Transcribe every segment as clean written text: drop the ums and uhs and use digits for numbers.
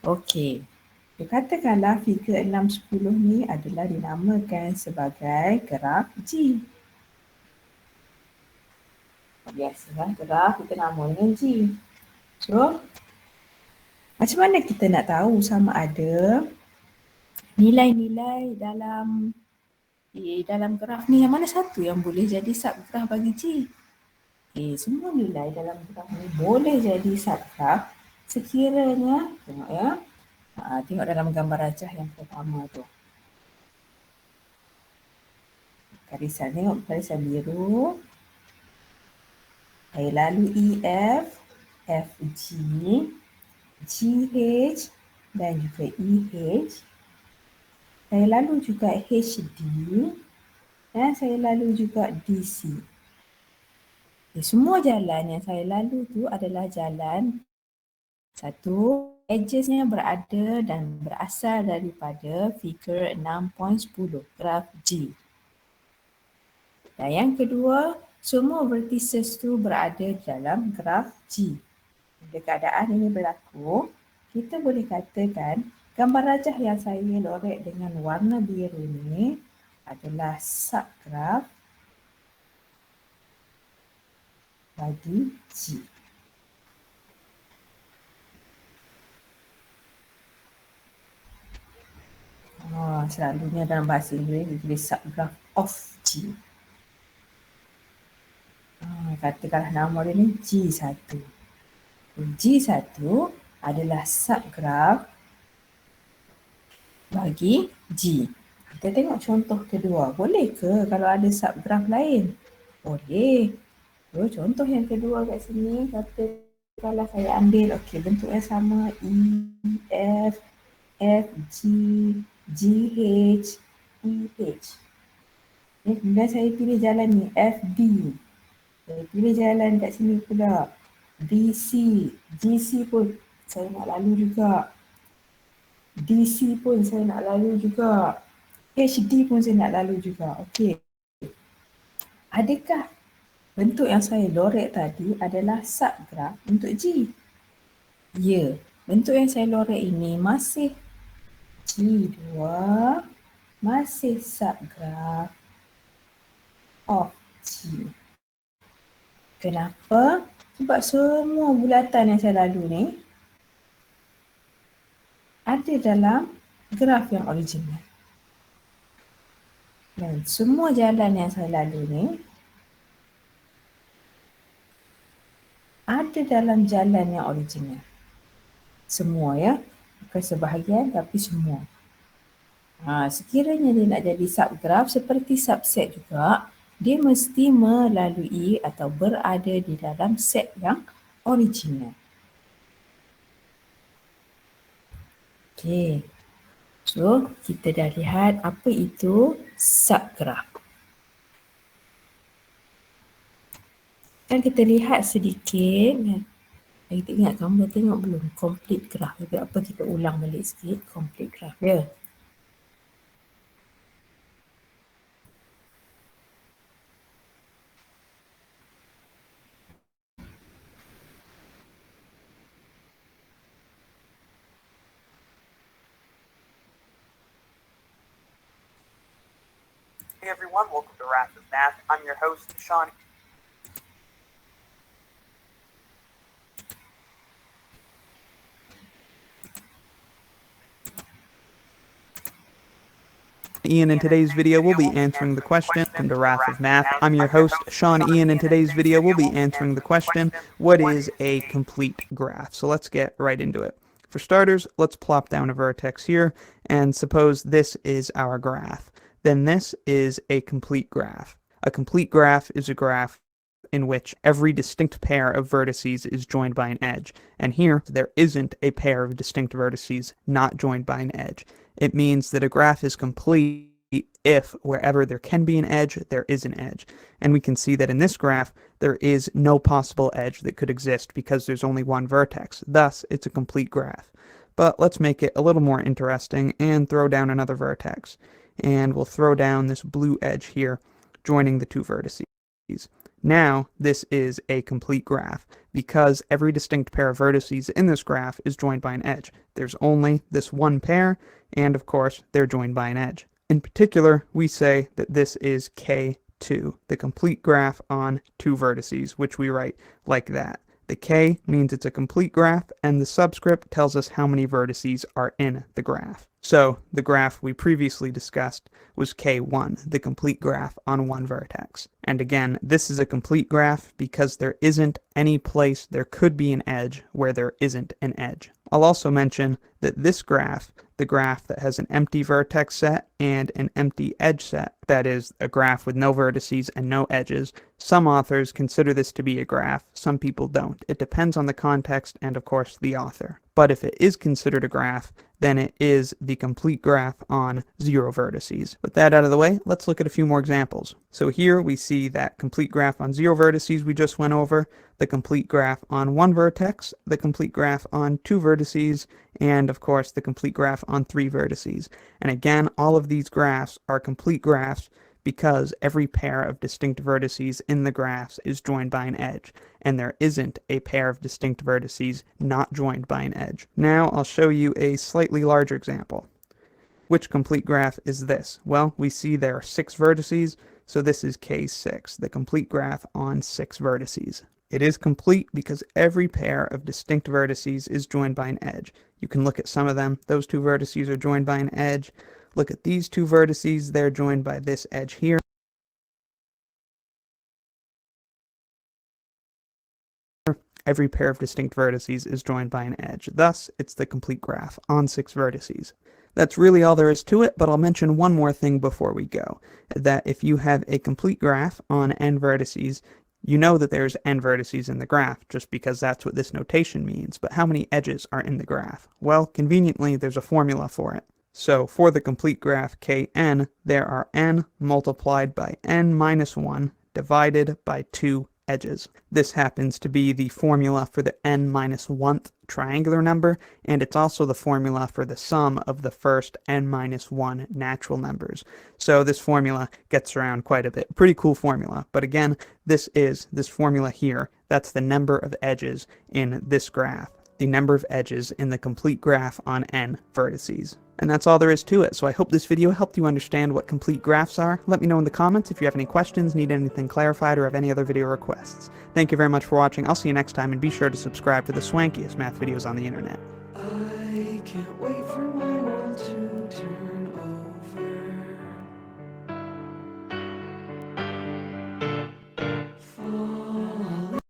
Okey. Katakanlah figure 6, 10 ni adalah dinamakan sebagai graf G. Biasalah graf kita namakan G. So, macam mana kita nak tahu sama ada nilai-nilai dalam graf ni yang mana satu yang boleh jadi subgraf bagi G? Semua nilai dalam graf ni boleh jadi subgraf sekiranya, tengok ya, tengok dalam gambar rajah yang pertama tu. Tengok garisan biru. Lalu EF, FG, GH dan juga EH. Saya lalu juga HD dan saya lalu juga DC. Semua jalan yang saya lalu tu adalah jalan satu, edgesnya berada dan berasal daripada figure 6.10, graf G. Dan yang kedua, semua vertices tu berada dalam graf G. Bila keadaan ini berlaku, kita boleh katakan gambar rajah yang saya lorek dengan warna biru ni adalah subgraf bagi G. Selalunya dalam bahasa Inggeris ditulis subgraf of G. Katakanlah nama dia ni G1. G1 adalah subgraf bagi G. Kita tengok contoh kedua. Boleh ke kalau ada subgraf lain? Boleh. So, contoh yang kedua kat sini, katakanlah saya ambil, bentuknya sama E, F, F, G, GH, EH. Kemudian saya pilih jalan ni, FB. Saya pilih jalan kat sini pula, BC, GC pun saya nak lalu juga. DC pun saya nak lalu juga. HD pun saya nak lalu juga. Okey. Adakah bentuk yang saya lorek tadi adalah subgraf untuk G? Ya. Bentuk yang saya lorek ini masih G2, masih subgraf of G. Kenapa? Sebab semua bulatan yang saya lalu ni ada dalam graf yang original. Dan semua jalan yang saya lalu ni ada dalam jalan yang original. Semua ya, bukan sebahagian tapi semua. Sekiranya dia nak jadi subgraf seperti subset juga, dia mesti melalui atau berada di dalam set yang original. Okey. So, kita dah lihat apa itu subgraf. Dan kita lihat sedikit. Kita ingat gambar tengok belum? Complete graph. Tapi apa kita ulang balik sikit. Complete graph dia. Hey everyone, welcome to Wrath of Math. I'm your host, Sean. Ian, in today's video, we'll be answering the question to Wrath of Math. I'm your host, Sean Ian. In today's video, we'll be answering the question, what is a complete graph? So let's get right into it. For starters, let's plop down a vertex here, and suppose this is our graph. Then this is a complete graph. A complete graph is a graph in which every distinct pair of vertices is joined by an edge. And here, there isn't a pair of distinct vertices not joined by an edge. It means that a graph is complete if wherever there can be an edge, there is an edge. And we can see that in this graph, there is no possible edge that could exist because there's only one vertex. Thus, it's a complete graph. But let's make it a little more interesting and throw down another vertex. And we'll throw down this blue edge here, joining the two vertices. Now, this is a complete graph because every distinct pair of vertices in this graph is joined by an edge. There's only this one pair, and of course, they're joined by an edge. In particular, we say that this is K2, the complete graph on two vertices, which we write like that. The K means it's a complete graph, and the subscript tells us how many vertices are in the graph. So the graph we previously discussed was K1, the complete graph on one vertex. And again, this is a complete graph because there isn't any place there could be an edge where there isn't an edge. I'll also mention that this graph, the graph that has an empty vertex set and an empty edge set, that is, a graph with no vertices and no edges, some authors consider this to be a graph, some people don't. It depends on the context and, of course, the author. But if it is considered a graph, then it is the complete graph on 0 vertices. With that out of the way, let's look at a few more examples. So here we see that complete graph on 0 vertices we just went over, the complete graph on 1 vertex, the complete graph on 2 vertices, and of course the complete graph on 3 vertices. And again, all of these graphs are complete graphs because every pair of distinct vertices in the graphs is joined by an edge, and there isn't a pair of distinct vertices not joined by an edge. Now I'll show you a slightly larger example. Which complete graph is this? Well, we see there are 6 vertices, so this is K6, the complete graph on 6 vertices. It is complete because every pair of distinct vertices is joined by an edge. You can look at some of them. Those 2 vertices are joined by an edge. Look at these 2 vertices, they're joined by this edge here. Every pair of distinct vertices is joined by an edge. Thus, it's the complete graph on 6 vertices. That's really all there is to it, but I'll mention one more thing before we go. That if you have a complete graph on n vertices, you know that there's n vertices in the graph, just because that's what this notation means. But how many edges are in the graph? Well, conveniently, there's a formula for it. So for the complete graph Kn, there are n multiplied by n minus 1 divided by 2 edges. This happens to be the formula for the n minus 1th triangular number, and it's also the formula for the sum of the first n minus 1 natural numbers. So this formula gets around quite a bit. Pretty cool formula. But again, this formula here. That's the number of edges in this graph. The number of edges in the complete graph on n vertices. And that's all there is to it. So I hope this video helped you understand what complete graphs are. Let me know in the comments if you have any questions, need anything clarified, or have any other video requests. Thank you very much for watching. I'll see you next time, and be sure to subscribe to the swankiest math videos on the internet. I can't wait for my world to turn over. Falling.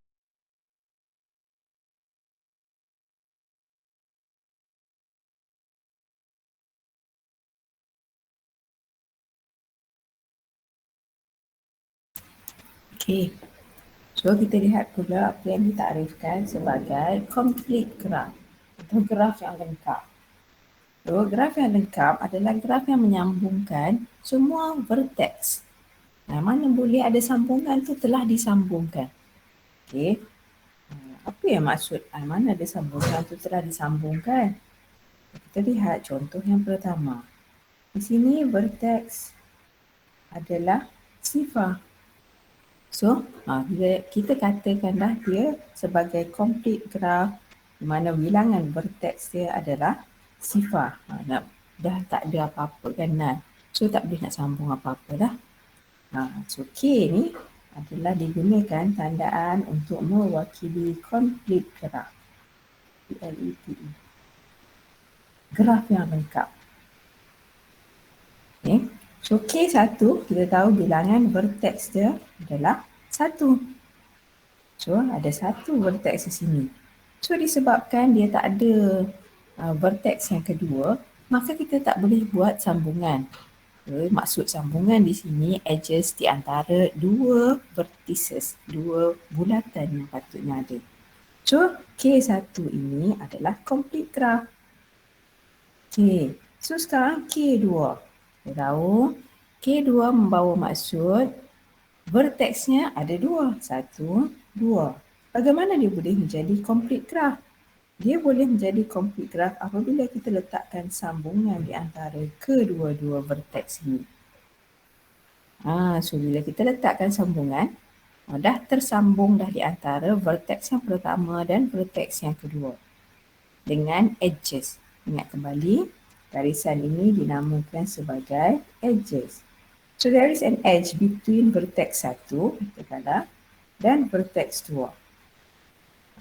Okey. So kita lihat pula apa yang ditakhrifkan sebagai complete graph atau graf yang lengkap. So, graf yang lengkap adalah graf yang menyambungkan semua vertex. Mana boleh ada sambungan tu telah disambungkan. Okey. Apa yang maksud mana ada sambungan tu telah disambungkan? Kita lihat contoh yang pertama. Di sini vertex adalah sifar. So, bila kita katakan dah dia sebagai complete graph di mana bilangan vertex dia adalah sifar. Dah tak ada apa-apa kan none. So, tak boleh nak sambung apa-apa dah. So, K ni adalah digunakan tandaan untuk mewakili complete graph. P-L-E-T-E. Graf yang lengkap. Okay. So K1 kita tahu bilangan vertex dia adalah 1. So ada 1 vertex di sini. So disebabkan dia tak ada vertex yang kedua, maka kita tak boleh buat sambungan. Maksud sambungan di sini edges di antara 2 vertices, 2 bulatan yang patutnya ada. So K1 ini adalah complete graph. Okay. So sekarang K2. Kita tahu K2 membawa maksud vertexnya ada 2. 1, 2. Bagaimana dia boleh menjadi complete graph? Dia boleh menjadi complete graph apabila kita letakkan sambungan di antara kedua-dua vertex ini. So bila kita letakkan sambungan, Dah tersambung dah di antara vertex yang pertama dan vertex yang kedua dengan edges. Ingat kembali, garisan ini dinamakan sebagai edges. So there is an edge between vertex 1, katakanlah, dan vertex 2.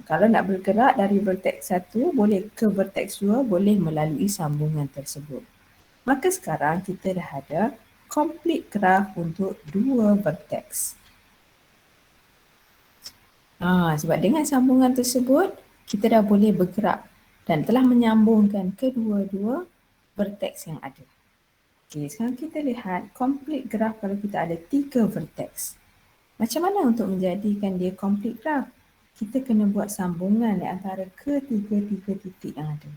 Kalau nak bergerak dari vertex 1 boleh ke vertex 2 boleh melalui sambungan tersebut. Maka sekarang kita dah ada complete graph untuk dua vertex. Sebab dengan sambungan tersebut kita dah boleh bergerak dan telah menyambungkan kedua-dua vertex yang ada. Okey, sekarang kita lihat complete graph kalau kita ada 3 vertex. Macam mana untuk menjadikan dia complete graph? Kita kena buat sambungan di antara ketiga-tiga titik yang ada.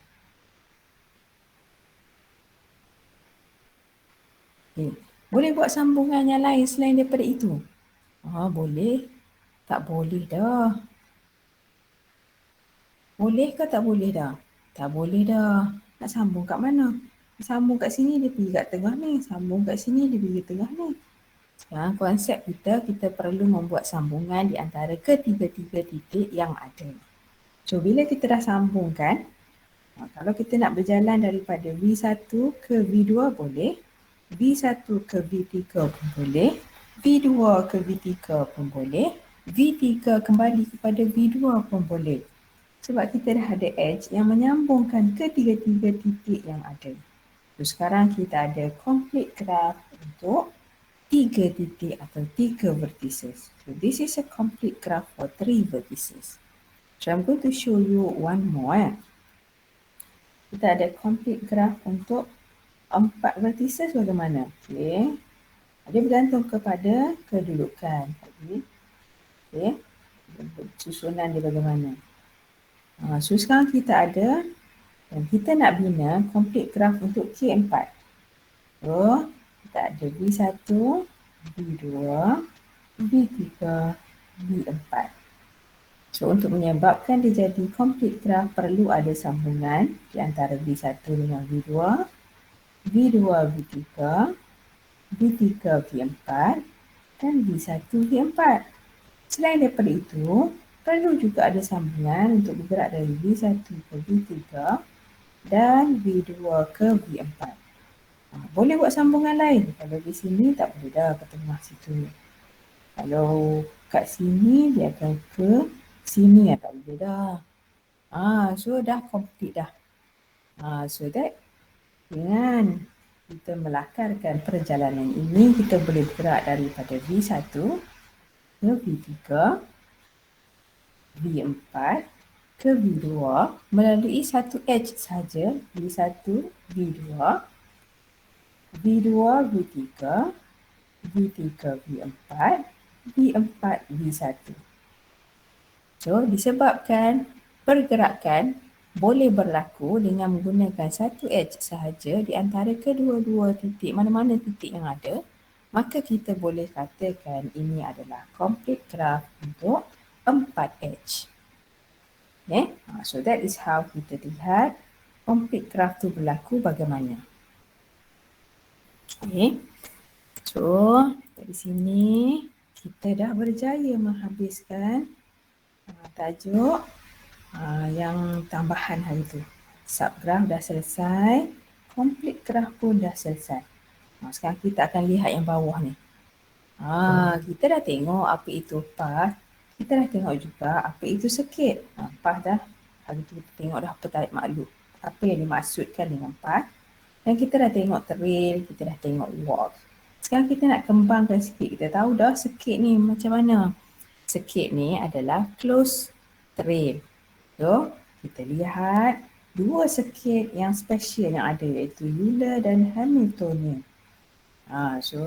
Okay. Boleh buat sambungan yang lain selain daripada itu? Boleh. Tak boleh dah. Boleh ke tak boleh dah? Tak boleh dah. Nak sambung kat mana? Sambung kat sini dia pergi kat tengah ni. Sambung kat sini dia pergi kat tengah ni. Sekarang konsep kita perlu membuat sambungan di antara ketiga-tiga titik yang ada. So bila kita dah sambungkan, kalau kita nak berjalan daripada V1 ke V2 boleh, V1 ke V3 pun boleh, V2 ke V3 pun boleh, V3 kembali kepada V2 pun boleh. Sebab kita dah ada edge yang menyambungkan ketiga-tiga titik yang ada. So sekarang kita ada complete graph untuk 3 titik atau 3 vertices. So this is a complete graph for 3 vertices. So I'm going to show you one more. Kita ada complete graph untuk 4 vertices bagaimana? Okay. Dia bergantung kepada kedudukan. Okay. Susunan dia bagaimana. So sekarang kita ada dan kita nak bina complete graph untuk K4. So kita ada V1, V2, V3, V4. So untuk menyebabkan dia jadi complete graph perlu ada sambungan di antara V1 dengan V2, V2, V3, V3, V4 dan V1, V4. Selain daripada itu, perlu juga ada sambungan untuk bergerak dari V1 ke V3 dan V2 ke V4. Boleh buat sambungan lain. Kalau di sini tak boleh dah ke tengah situ. Kalau kat sini dia akan ke sini tak boleh dah. So dah complete dah. So that dengan kita melakarkan perjalanan ini kita boleh bergerak daripada V1 ke V3, V4 ke V2 melalui satu edge saja, V1, V2, V2, V3, V3, V4, V4, V1. So, disebabkan pergerakan boleh berlaku dengan menggunakan satu edge sahaja di antara kedua-dua titik, mana-mana titik yang ada, maka kita boleh katakan ini adalah complete graph untuk 4 edge. Okay? So, that is how kita lihat complete graph tu berlaku bagaimana. Okay. So, dari sini kita dah berjaya menghabiskan tajuk yang tambahan hari tu. Subgraph dah selesai, complete graph pun dah selesai. Sekarang kita akan lihat yang bawah ni. Kita dah tengok apa itu path, kita dah tengok juga apa itu circuit. Path dah, hari tu kita tengok dah petarik makhluk. Apa yang dimaksudkan dengan path. Dan kita dah tengok trail, kita dah tengok walk. Sekarang kita nak kembangkan sikit. Kita tahu dah circuit ni macam mana. Circuit ni adalah closed trail. So, kita lihat dua circuit yang special yang ada iaitu Euler dan Hamiltonian. So,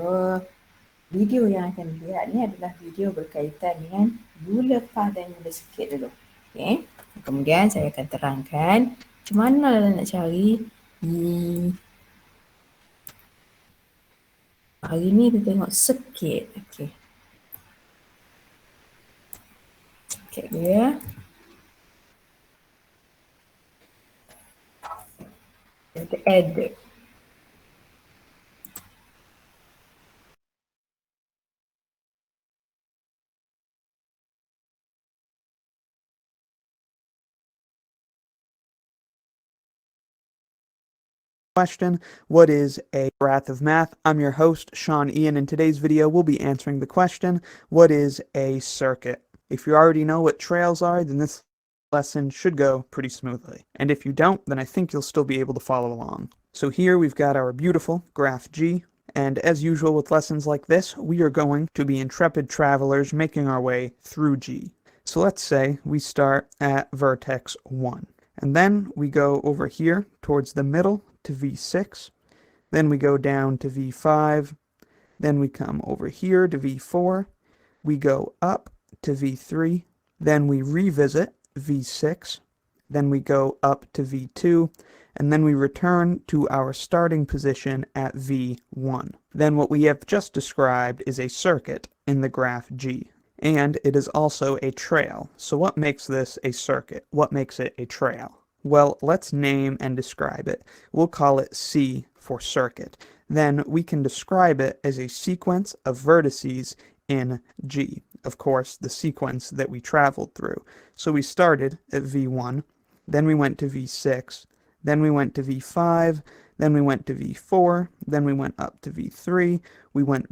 video yang akan dilihat ni adalah video berkaitan dengan Euler path dan Euler circuit dulu. Okay. Kemudian saya akan terangkan macam mana nak cari hari ni kita tengok circuit. Okay. Sekejap dulu ya. Kita add. question, what is a graph of math? I'm your host, Sean Ian. In today's video, we'll be answering the question, what is a circuit? If you already know what trails are, then this lesson should go pretty smoothly. And if you don't, then I think you'll still be able to follow along. So here we've got our beautiful graph G, and as usual with lessons like this, we are going to be intrepid travelers making our way through G. So let's say we start at vertex 1, and then we go over here towards the middle to V6, then we go down to V5, then we come over here to V4, we go up to V3, then we revisit V6, then we go up to V2, and then we return to our starting position at V1. Then what we have just described is a circuit in the graph G, and it is also a trail. So what makes this a circuit? What makes it a trail? Well, let's name and describe it. We'll call it C for circuit. Then we can describe it as a sequence of vertices in G. Of course, the sequence that we traveled through. So we started at V1, then we went to V6, then we went to V5, then we went to V4, then we went up to V3, we went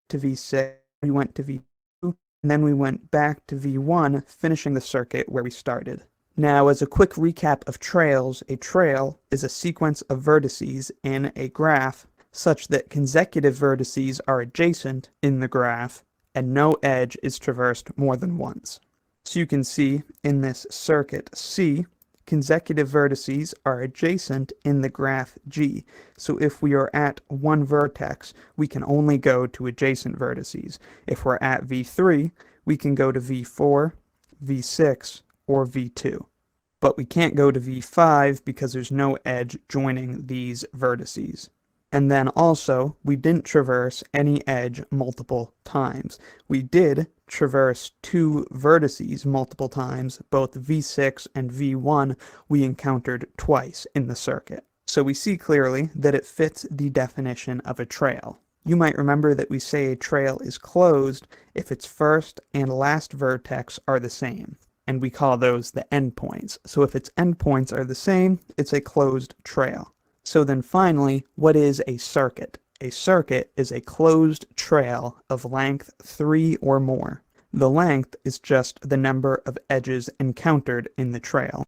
to V6, we went to V2, and then we went back to V1, finishing the circuit where we started. Now, as a quick recap of trails, a trail is a sequence of vertices in a graph such that consecutive vertices are adjacent in the graph and no edge is traversed more than once. So you can see in this circuit C, consecutive vertices are adjacent in the graph G. So if we are at one vertex, we can only go to adjacent vertices. If we're at V3, we can go to V4, V6, or V2. But we can't go to V5 because there's no edge joining these vertices. And then also, we didn't traverse any edge multiple times. We did traverse two vertices multiple times, both V6 and V1 we encountered twice in the circuit. So we see clearly that it fits the definition of a trail. You might remember that we say a trail is closed if its first and last vertex are the same, and we call those the endpoints. So if its endpoints are the same, it's a closed trail. So then finally, what is a circuit? A circuit is a closed trail of length 3 or more. The length is just the number of edges encountered in the trail.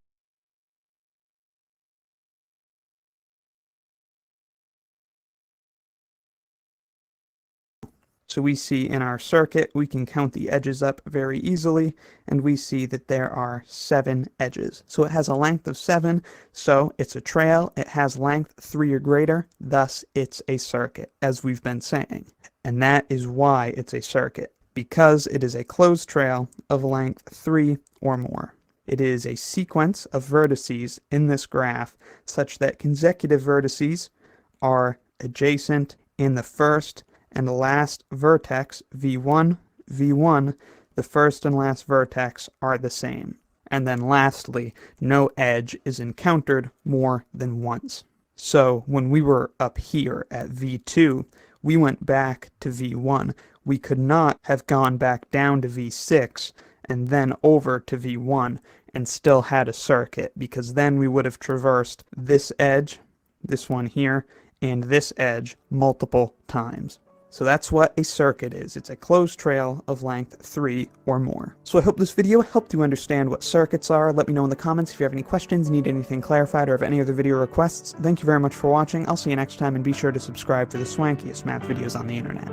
So we see in our circuit, we can count the edges up very easily, and we see that there are 7 edges. So it has a length of 7, so it's a trail. It has length 3 or greater, thus it's a circuit, as we've been saying. And that is why it's a circuit, because it is a closed trail of length 3 or more. It is a sequence of vertices in this graph such that consecutive vertices are adjacent in the first and the last vertex, V1, the first and last vertex are the same. And then lastly, no edge is encountered more than once. So when we were up here at V2, we went back to V1. We could not have gone back down to V6 and then over to V1 and still had a circuit, because then we would have traversed this edge, this one here, and this edge multiple times. So that's what a circuit is. It's a closed trail of length 3 or more. So I hope this video helped you understand what circuits are. Let me know in the comments if you have any questions, need anything clarified, or have any other video requests. Thank you very much for watching. I'll see you next time, and be sure to subscribe for the swankiest math videos on the internet.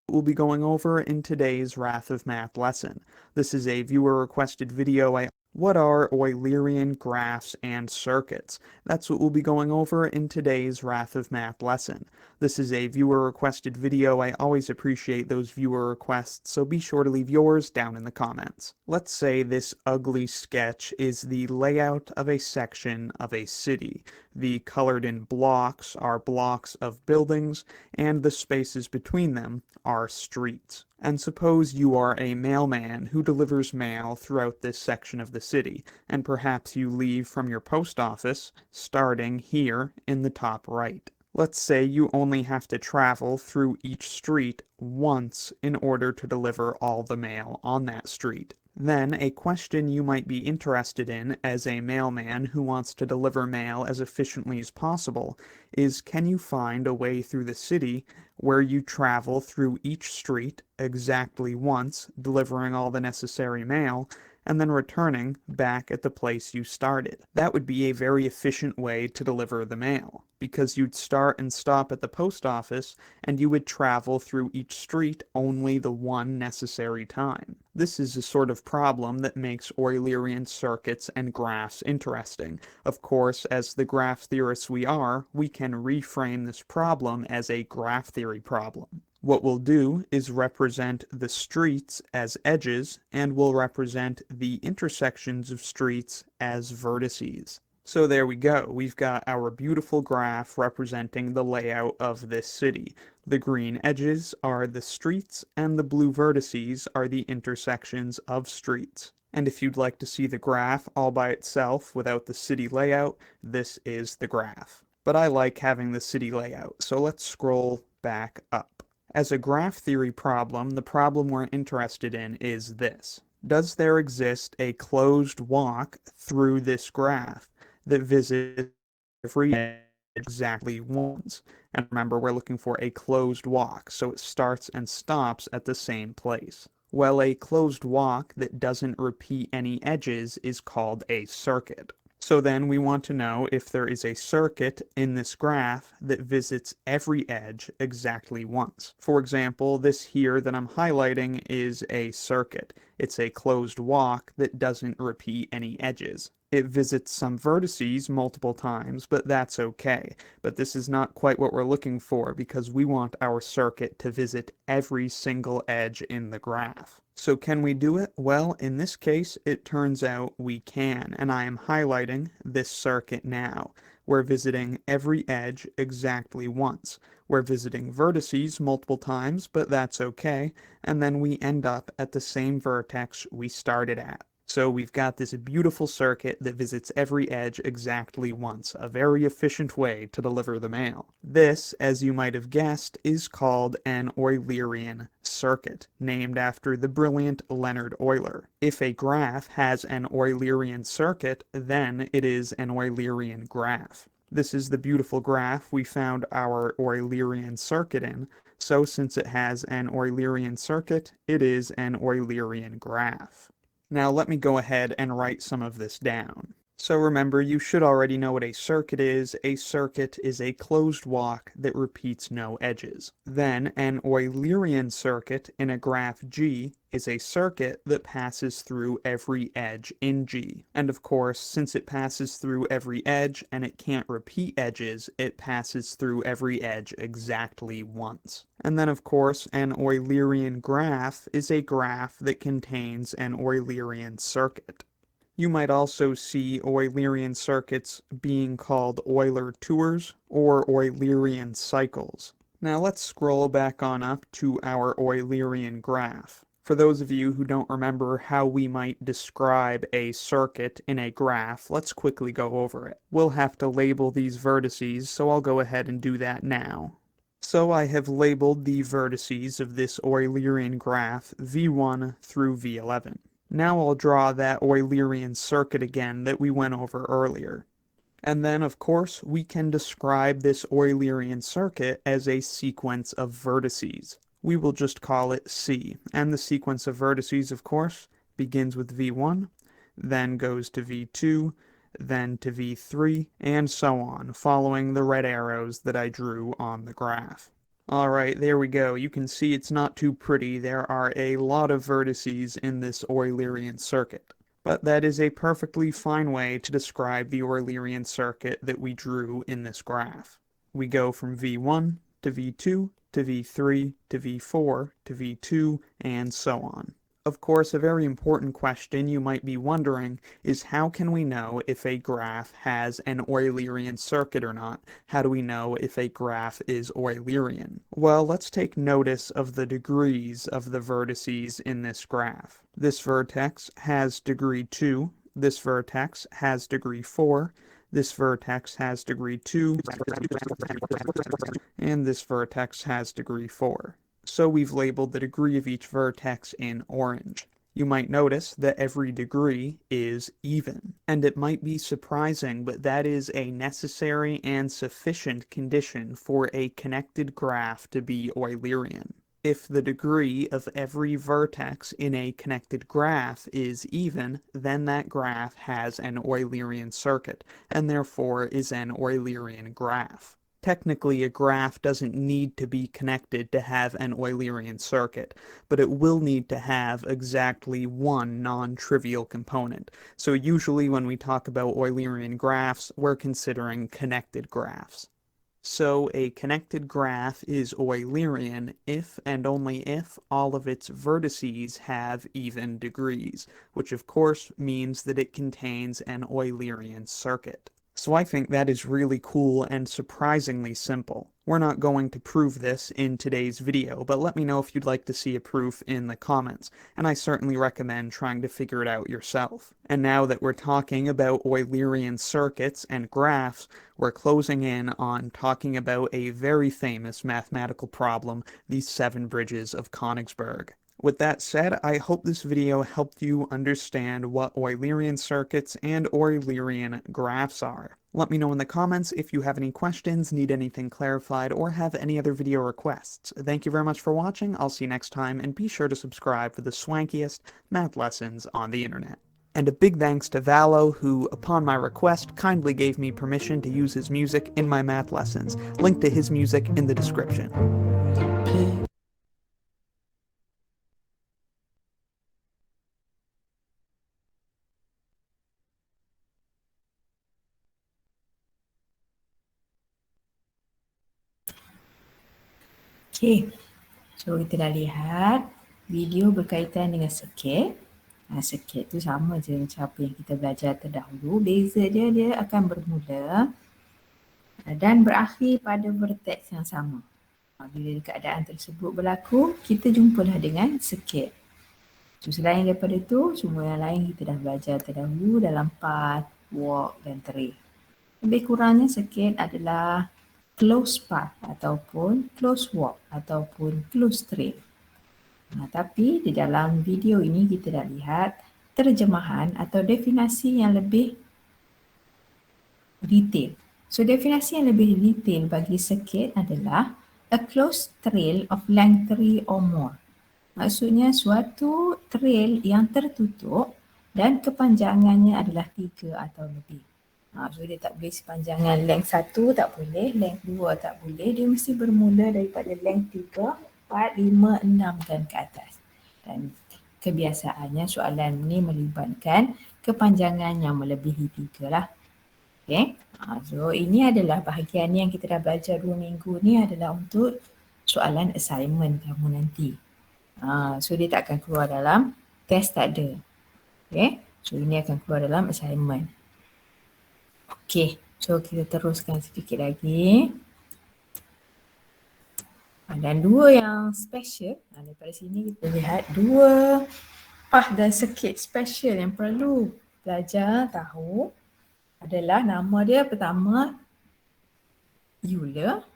We'll be going over in today's Wrath of Math lesson. This is a viewer-requested video. What are Eulerian graphs and circuits? That's what we'll be going over in today's Wrath of Math lesson. This is a viewer-requested video. I always appreciate those viewer requests, so be sure to leave yours down in the comments. Let's say this ugly sketch is the layout of a section of a city. The colored-in blocks are blocks of buildings, and the spaces between them are streets. And suppose you are a mailman who delivers mail throughout this section of the city, and perhaps you leave from your post office starting here in the top right. Let's say you only have to travel through each street once in order to deliver all the mail on that street. Then, a question you might be interested in as a mailman who wants to deliver mail as efficiently as possible is, can you find a way through the city where you travel through each street exactly once, delivering all the necessary mail, and then returning back at the place you started? That would be a very efficient way to deliver the mail, because you'd start and stop at the post office, and you would travel through each street only the one necessary time. This is a sort of problem that makes Eulerian circuits and graphs interesting. Of course, as the graph theorists we are, we can reframe this problem as a graph theory problem. What we'll do is represent the streets as edges, and we'll represent the intersections of streets as vertices. So there we go. We've got our beautiful graph representing the layout of this city. The green edges are the streets, and the blue vertices are the intersections of streets. And if you'd like to see the graph all by itself without the city layout, this is the graph. But I like having the city layout, so let's scroll back up. As a graph theory problem, the problem we're interested in is this. Does there exist a closed walk through this graph that visits every edge exactly once? And remember, we're looking for a closed walk, so it starts and stops at the same place. Well, a closed walk that doesn't repeat any edges is called a circuit. So then we want to know if there is a circuit in this graph that visits every edge exactly once. For example, this here that I'm highlighting is a circuit. It's a closed walk that doesn't repeat any edges. It visits some vertices multiple times, but that's okay. But this is not quite what we're looking for, because we want our circuit to visit every single edge in the graph. So can we do it? Well, in this case, it turns out we can, and I am highlighting this circuit now. We're visiting every edge exactly once. We're visiting vertices multiple times, but that's okay, and then we end up at the same vertex we started at. So we've got this beautiful circuit that visits every edge exactly once, a very efficient way to deliver the mail. This, as you might have guessed, is called an Eulerian circuit, named after the brilliant Leonhard Euler. If a graph has an Eulerian circuit, then it is an Eulerian graph. This is the beautiful graph we found our Eulerian circuit in, so since it has an Eulerian circuit, it is an Eulerian graph. Now let me go ahead and write some of this down. So remember, you should already know what a circuit is. A circuit is a closed walk that repeats no edges. Then an Eulerian circuit in a graph G is a circuit that passes through every edge in G. And of course, since it passes through every edge and it can't repeat edges, it passes through every edge exactly once. And then of course, an Eulerian graph is a graph that contains an Eulerian circuit. You might also see Eulerian circuits being called Euler tours or Eulerian cycles. Now let's scroll back on up to our Eulerian graph. For those of you who don't remember how we might describe a circuit in a graph, let's quickly go over it. We'll have to label these vertices, so I'll go ahead and do that now. So I have labeled the vertices of this Eulerian graph V1 through V11. Now I'll draw that Eulerian circuit again that we went over earlier. And then, of course, we can describe this Eulerian circuit as a sequence of vertices. We will just call it C. And the sequence of vertices, of course, begins with V1, then goes to V2, then to V3, and so on, following the red arrows that I drew on the graph. Alright, there we go. You can see it's not too pretty. There are a lot of vertices in this Eulerian circuit. But that is a perfectly fine way to describe the Eulerian circuit that we drew in this graph. We go from V1 to V2 to V3 to V4 to V2, and so on. Of course, a very important question you might be wondering is, how can we know if a graph has an Eulerian circuit or not? How do we know if a graph is Eulerian? Well, let's take notice of the degrees of the vertices in this graph. This vertex has degree 2, this vertex has degree 4, This vertex has degree 2, and this vertex has degree 4. So we've labeled the degree of each vertex in orange. You might notice that every degree is even. And it might be surprising, but that is a necessary and sufficient condition for a connected graph to be Eulerian. If the degree of every vertex in a connected graph is even, then that graph has an Eulerian circuit, and therefore is an Eulerian graph. Technically, a graph doesn't need to be connected to have an Eulerian circuit, but it will need to have exactly one non-trivial component. So usually when we talk about Eulerian graphs, we're considering connected graphs. So a connected graph is Eulerian if and only if all of its vertices have even degrees, which of course means that it contains an Eulerian circuit. So I think that is really cool and surprisingly simple. We're not going to prove this in today's video, but let me know if you'd like to see a proof in the comments, and I certainly recommend trying to figure it out yourself. And now that we're talking about Eulerian circuits and graphs, we're closing in on talking about a very famous mathematical problem, the 7 bridges of Königsberg. With that said, I hope this video helped you understand what Eulerian circuits and Eulerian graphs are. Let me know in the comments if you have any questions, need anything clarified, or have any other video requests. Thank you very much for watching, I'll see you next time, and be sure to subscribe for the swankiest math lessons on the internet. And a big thanks to Valo, who, upon my request, kindly gave me permission to use his music in my math lessons. Link to his music in the description. Okey, so kita dah lihat video berkaitan dengan sirkuit. Sirkuit tu sama je macam apa yang kita belajar terdahulu. Beza dia akan bermula dan berakhir pada vertex yang sama. Bila keadaan tersebut berlaku, kita jumpalah dengan sirkuit. So selain daripada tu, semua yang lain kita dah belajar terdahulu dalam path, walk dan trail. Lebih kurangnya sirkuit adalah closed path ataupun closed walk ataupun closed trail. Tapi di dalam video ini kita dah lihat terjemahan atau definisi yang lebih detail. So definisi yang lebih detail bagi sirkuit adalah a closed trail of length 3 or more. Maksudnya suatu trail yang tertutup dan kepanjangannya adalah 3 atau lebih. So dia tak boleh sepanjangan length 1 tak boleh, length 2 tak boleh. Dia mesti bermula daripada length 3, 4, 5, 6 dan ke atas. Dan kebiasaannya soalan ni melibatkan kepanjangan yang melebihi 3 lah. Okay. So ini adalah bahagian yang kita dah belajar 2 minggu ni adalah untuk soalan assignment kamu nanti. So dia tak akan keluar dalam test, tak ada. Okay. So ini akan keluar dalam assignment. Okay, so kita teruskan sedikit lagi. Dan 2 yang special, daripada sini kita lihat 2 path dan sirkuit special yang perlu belajar tahu adalah nama dia pertama Euler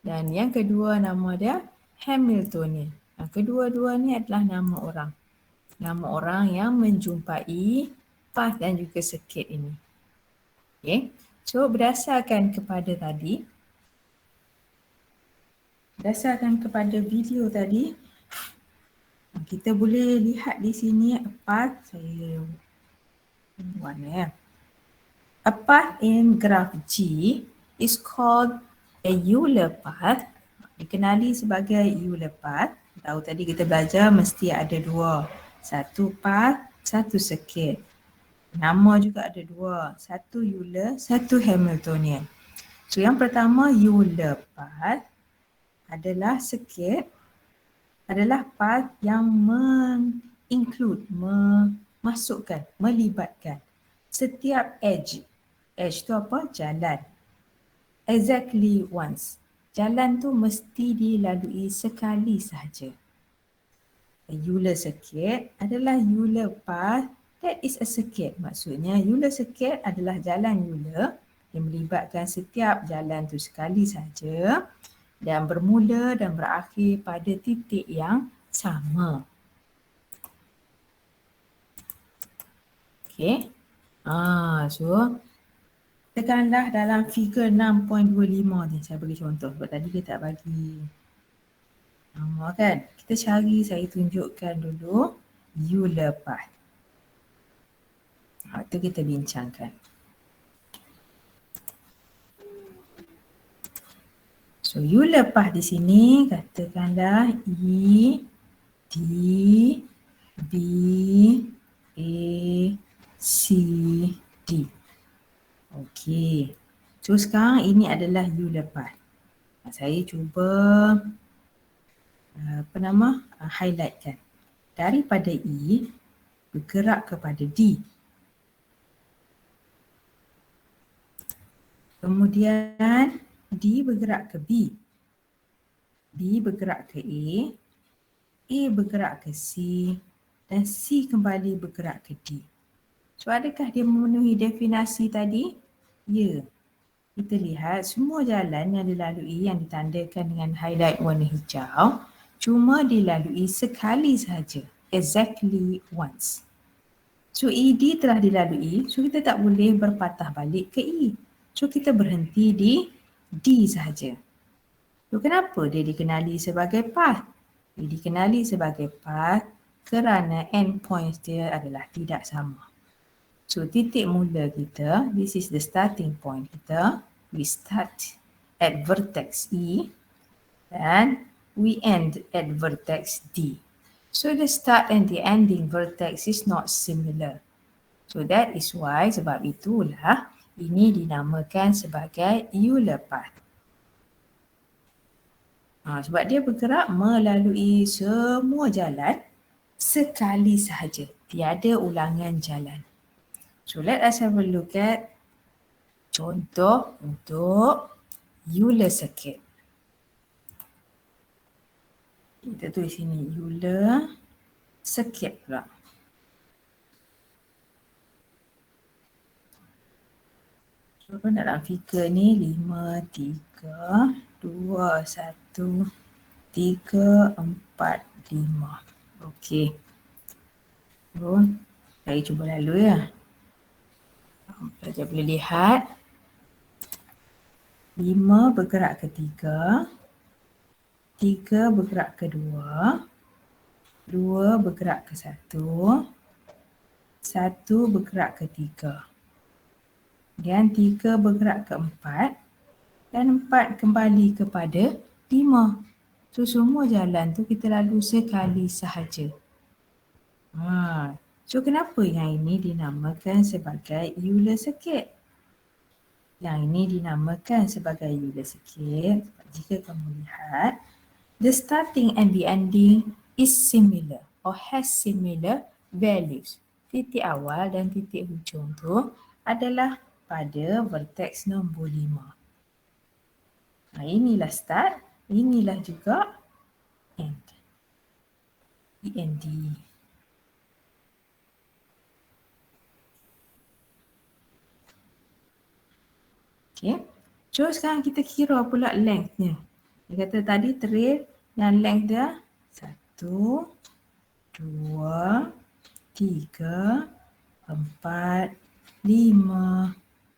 dan yang kedua nama dia Hamiltonian. Kedua-dua ni adalah nama orang. Nama orang yang menjumpai path dan juga sirkuit ini. Okay. So berdasarkan kepada video tadi, kita boleh lihat di sini a path, saya warna ya. A path in graph G is called a Euler path. Dikenali sebagai Euler path. Tahu tadi kita belajar mesti ada 2. Satu path, satu sirkuit. Nama juga ada 2. Satu Euler, satu Hamiltonian. So yang pertama Euler path adalah sirkuit, adalah path yang memasukkan, melibatkan setiap edge. Edge tu apa? Jalan. Exactly once. Jalan tu mesti dilalui sekali sahaja. Euler circuit adalah Euler path That is a circuit. Maksudnya Euler circuit adalah jalan Euler yang melibatkan setiap jalan tu sekali saja dan bermula dan berakhir pada titik yang sama. Okey. So tekanlah dalam figure 6.25 ni. Saya bagi contoh sebab tadi dia tak bagi nama kan. Kita cari, saya tunjukkan dulu Euler path. Itu kita bincangkan. So Euler path di sini katakanlah E, D, B, A, C, D. Okey. So sekarang ini adalah Euler path. Saya cuba highlightkan. Daripada E bergerak kepada D. Kemudian D bergerak ke B. B bergerak ke A bergerak ke C dan C kembali bergerak ke D. So adakah dia memenuhi definisi tadi? Ya. Kita lihat semua jalan yang dilalui yang ditandakan dengan highlight warna hijau cuma dilalui sekali sahaja. Exactly once. So ED telah dilalui, so kita tak boleh berpatah balik ke E. So kita berhenti di D sahaja. So kenapa dia dikenali sebagai path? Dia dikenali sebagai path kerana endpoints dia adalah tidak sama. So titik mula kita, this is the starting point kita. We start at vertex E and we end at vertex D. So the start and the ending vertex is not similar. So that is why, sebab itulah ini dinamakan sebagai Euler path. Sebab dia bergerak melalui semua jalan sekali sahaja. Tiada ulangan jalan. So let us have a look at contoh untuk Euler circuit. Kita tulis sini Euler circuit pula. So dalam figure ni 5, 3, 2, 1, 3, 4, 5. Okey. So saya cuba lalu ya. Pelajar boleh lihat 5 bergerak ke 3, 3 bergerak ke 2, 2 bergerak ke 1, 1 bergerak ke 3. Dan 3 bergerak ke 4 dan 4 kembali kepada 5. So semua jalan tu kita lalu sekali sahaja. So kenapa yang ini dinamakan sebagai Euler circuit? Yang ini dinamakan sebagai Euler circuit jika kamu lihat the starting and the ending is similar or has similar values. Titik awal dan titik hujung tu adalah pada vertex nombor 5. Inilah start, inilah juga end. END. Okay. So sekarang kita kira pula lengthnya. Dia kata tadi trail yang length dia 1, 2, 3, 4, 5,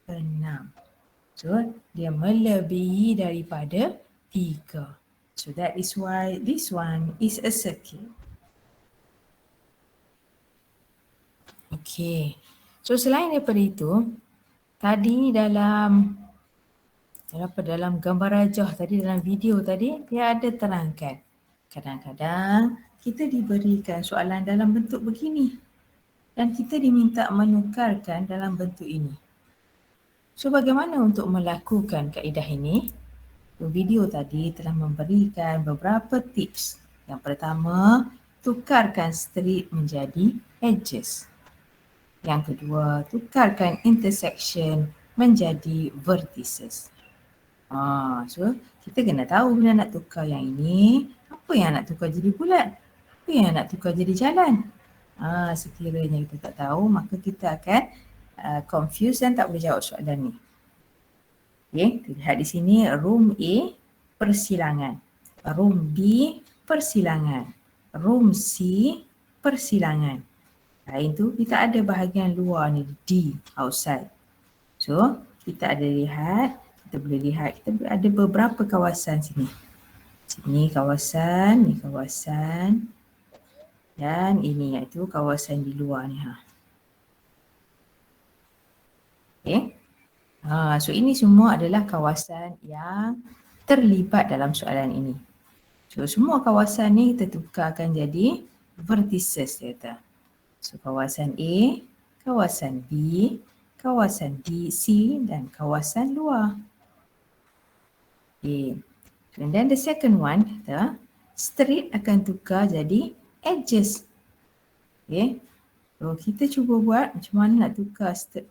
6. So dia melebihi daripada 3. So that is why this one is a circuit. Okay. So selain daripada itu, tadi dalam gambar rajah tadi, dalam video tadi, dia ada terangkan. Kadang-kadang kita diberikan soalan dalam bentuk begini dan kita diminta menukarkan dalam bentuk ini. So bagaimana untuk melakukan kaedah ini? Video tadi telah memberikan beberapa tips. Yang pertama, tukarkan straight menjadi edges. Yang kedua, tukarkan intersection menjadi vertices. So kita kena tahu bila nak tukar yang ini, apa yang nak tukar jadi bulat, apa yang nak tukar jadi jalan. Sekiranya kita tak tahu, maka kita akan confused dan tak boleh jawab soalan ni. Okay, kita lihat di sini room A persilangan, room B persilangan, room C persilangan. Lain tu kita ada bahagian luar ni D, outside. So kita ada lihat, kita boleh lihat kita ada beberapa kawasan sini. Sini kawasan, ni kawasan dan ini iaitu kawasan di luar ni. Okay. So ini semua adalah kawasan yang terlibat dalam soalan ini. So semua kawasan ni kita tukarkan jadi vertices dia kata. So kawasan A, kawasan B, kawasan D, C dan kawasan luar. Okay. And then the second one kata straight akan tukar jadi edges. Okay. So kita cuba buat macam mana nak tukar straight.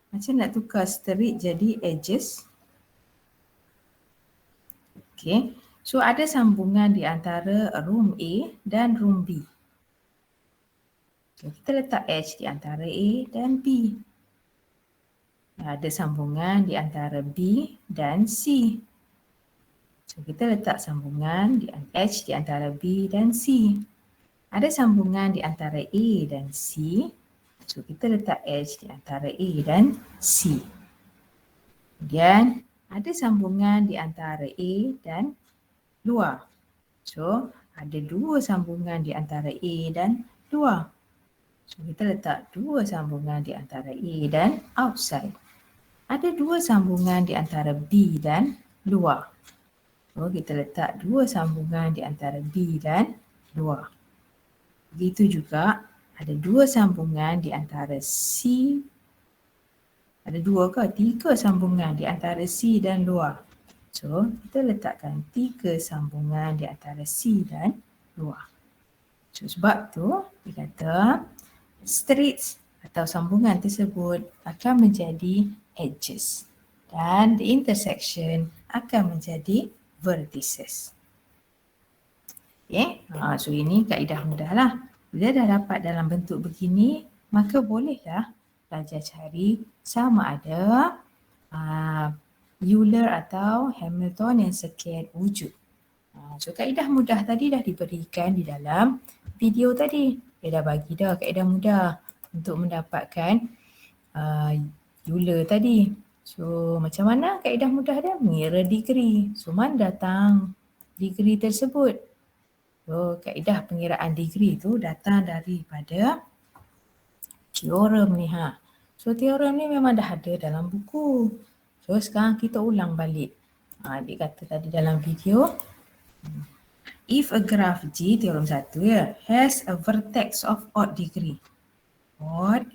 Macam nak tukar straight jadi edges. Okay. So ada sambungan di antara room A dan room B. So kita letak edge di antara A dan B. Ada sambungan di antara B dan C. So kita letak sambungan di edge di antara B dan C. Ada sambungan di antara A dan C. So kita letak edge di antara A dan C. Kemudian ada sambungan di antara A dan luar. So ada dua sambungan di antara A dan luar. So kita letak dua sambungan di antara A dan outside. Ada dua sambungan di antara B dan luar. So kita letak dua sambungan di antara B dan luar. Begitu juga ada dua sambungan di antara C. Ada dua ke? Tiga sambungan di antara C dan luar. So, kita letakkan tiga sambungan di antara C dan luar. So, sebab tu, dia kata straight atau sambungan tersebut akan menjadi edges. Dan the intersection akan menjadi vertices. Okay, so ini kaedah mudah lah. Bila dah dapat dalam bentuk begini, maka bolehlah pelajar cari sama ada Euler atau Hamiltonian circuit wujud. So kaedah mudah tadi dah diberikan di dalam video tadi. Dia dah bagi dah kaedah mudah untuk mendapatkan Euler tadi. So macam mana kaedah mudah dia? Mengira degree. So mana datang degree tersebut? So, kaedah pengiraan degree tu datang daripada teorem ni. So, teorem ni memang dah ada dalam buku. So, sekarang kita ulang balik. Dia kata tadi dalam video, if a graph G, teorem 1 ya, has a vertex of odd degree. Odd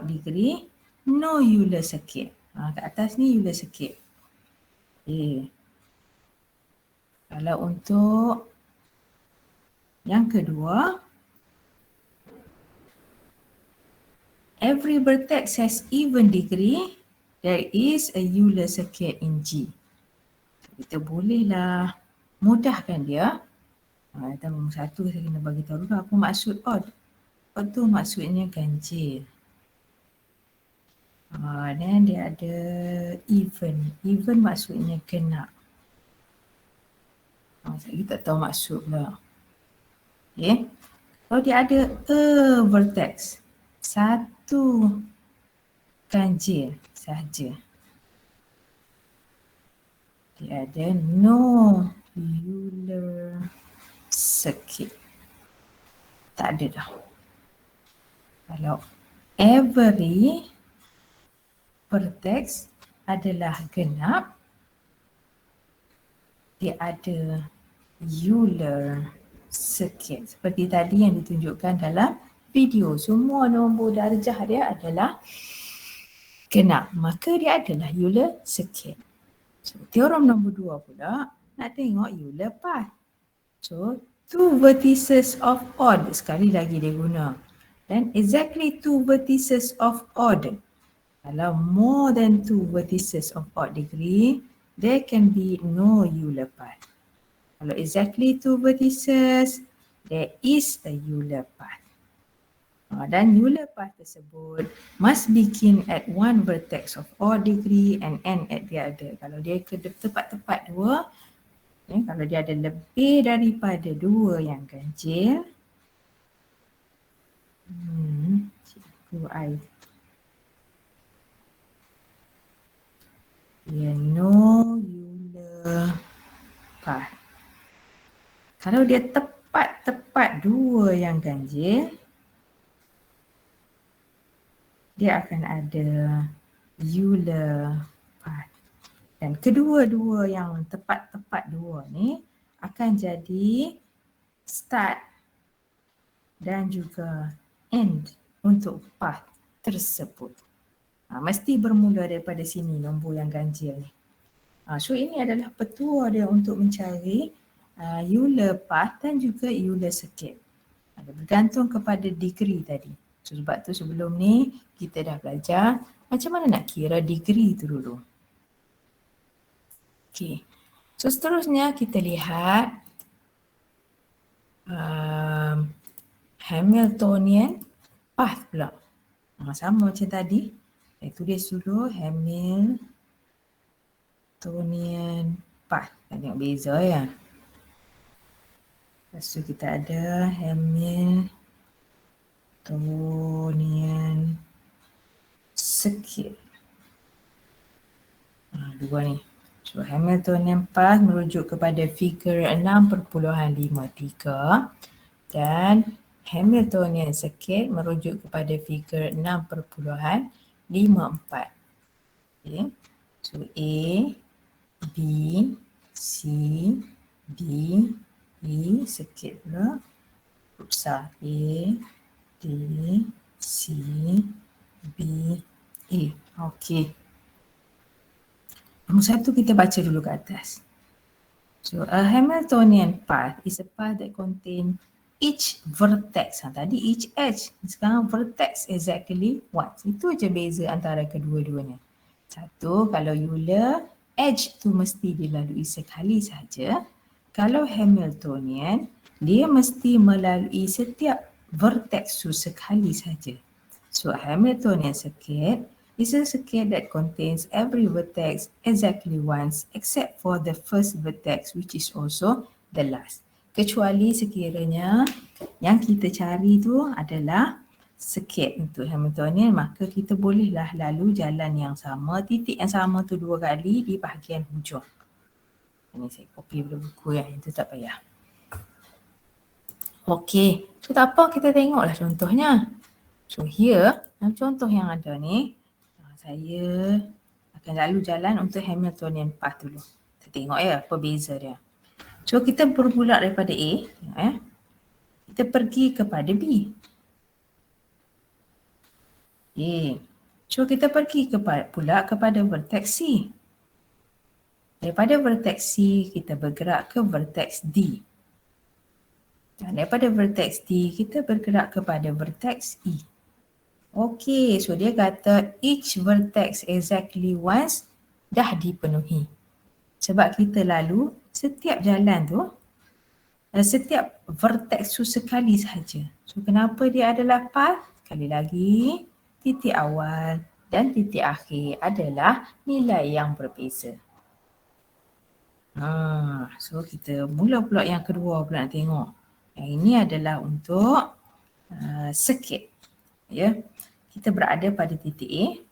degree, no Euler circuit. Kat atas ni Euler circuit. Okay. Kalau untuk yang kedua, every vertex has even degree, there is a Euler circuit in G. Kita bolehlah mudahkan dia. Nombor satu saya kena bagi tahu dulu apa maksud odd. Odd tu maksudnya ganjil. Dan dia ada even. Even maksudnya genap. Saya tak tahu maksud pula. Okay. Kalau dia ada a vertex, satu ganjil sahaja. Dia ada no Euler circuit. Tak ada dah. Kalau every vertex adalah genap, dia ada Euler circuit. Seperti tadi yang ditunjukkan dalam video. Semua nombor darjah dia adalah genap. Maka dia adalah Euler circuit. So, teorem nombor 2 pula nak tengok Euler path. So, two vertices of odd. Sekali lagi dia guna. Dan exactly two vertices of odd. Kalau more than two vertices of odd degree, there can be no Euler path. Kalau exactly two vertices, there is a Euler path. Dan Euler path tersebut must begin at one vertex of odd degree and end at the other. Kalau dia tepat-tepat dua, kalau dia ada lebih daripada dua yang ganjil, cikgu I dia no Euler path. Kalau dia tepat-tepat dua yang ganjil, dia akan ada Euler path. Dan kedua-dua yang tepat-tepat dua ni akan jadi start dan juga end untuk path tersebut. Mesti bermula daripada sini nombor yang ganjil ni. So ini adalah petua dia untuk mencari Euler path dan juga Euler circuit. Bergantung kepada degree tadi. So, sebab tu sebelum ni kita dah belajar macam mana nak kira degree tu dulu. Okay. So seterusnya kita lihat Hamiltonian path pula. Sama macam tadi. Saya tulis dulu Hamiltonian path. Tengok beza ya. Lepas tu kita ada Hamiltonian circuit. Dua ni. So Hamiltonian path merujuk kepada figure 6.53 dan Hamiltonian circuit merujuk kepada figure 6.54. Okay. So A, B, C, D, E, circuit pula. Besar A, D, C, B, E. Okay. Nombor satu kita baca dulu ke atas. So a Hamiltonian path is a path that contain each vertex. Tadi each edge. Sekarang vertex exactly what? Itu je beza antara kedua-duanya. Satu, kalau Euler, edge tu mesti dilalui sekali saja. Kalau Hamiltonian, dia mesti melalui setiap vertex tu sekali saja. So Hamiltonian circuit is a circuit that contains every vertex exactly once except for the first vertex which is also the last. Kecuali sekiranya yang kita cari tu adalah circuit untuk Hamiltonian, maka kita bolehlah lalu jalan yang sama, titik yang sama tu dua kali di bahagian hujung. Ini saya copy pada buku yang itu tak payah. Okey, so tak apa, kita tengoklah contohnya. So here, contoh yang ada ni, saya akan lalu jalan untuk Hamiltonian path dulu. Kita tengok ya apa beza dia. So kita bermula daripada A, kita pergi kepada B. Okay. So kita pergi pula kepada vertex C. Daripada vertex C kita bergerak ke vertex D. Dan daripada vertex D kita bergerak kepada vertex E. Okay, so dia kata each vertex exactly once dah dipenuhi. Sebab kita lalu setiap jalan tu, setiap vertex tu sekali sahaja. So kenapa dia adalah path? Sekali lagi, titik awal dan titik akhir adalah nilai yang berbeza. So kita mula pula yang kedua pula nak tengok. Yang ini adalah untuk circuit. Ya. Kita berada pada titik A.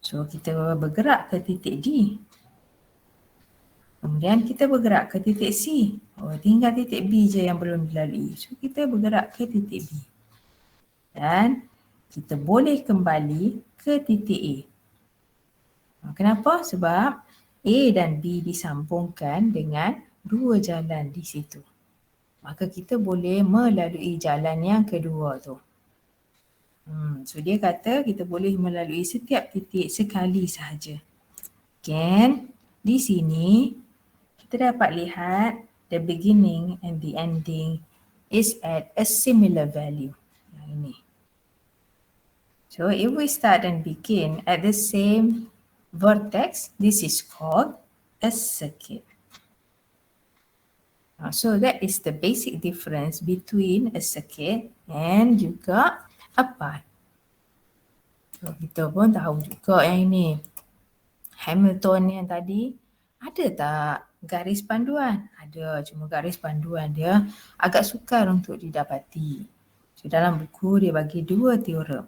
So kita bergerak ke titik D. Kemudian kita bergerak ke titik C. Tinggal titik B je yang belum dilalui. So kita bergerak ke titik B. Dan kita boleh kembali ke titik A. Kenapa? Sebab A dan B disambungkan dengan dua jalan di situ. Maka kita boleh melalui jalan yang kedua tu. So dia kata kita boleh melalui setiap titik sekali sahaja. Kan? Di sini kita dapat lihat the beginning and the ending is at a similar value. Yang ini. So if we start and begin at the same vertex, this is called a circuit. So that is the basic difference between a circuit and juga a path. So kita pun tahu juga yang ini. Hamiltonian tadi, ada tak garis panduan? Ada, cuma garis panduan dia agak sukar untuk didapati. So dalam buku dia bagi dua teorem.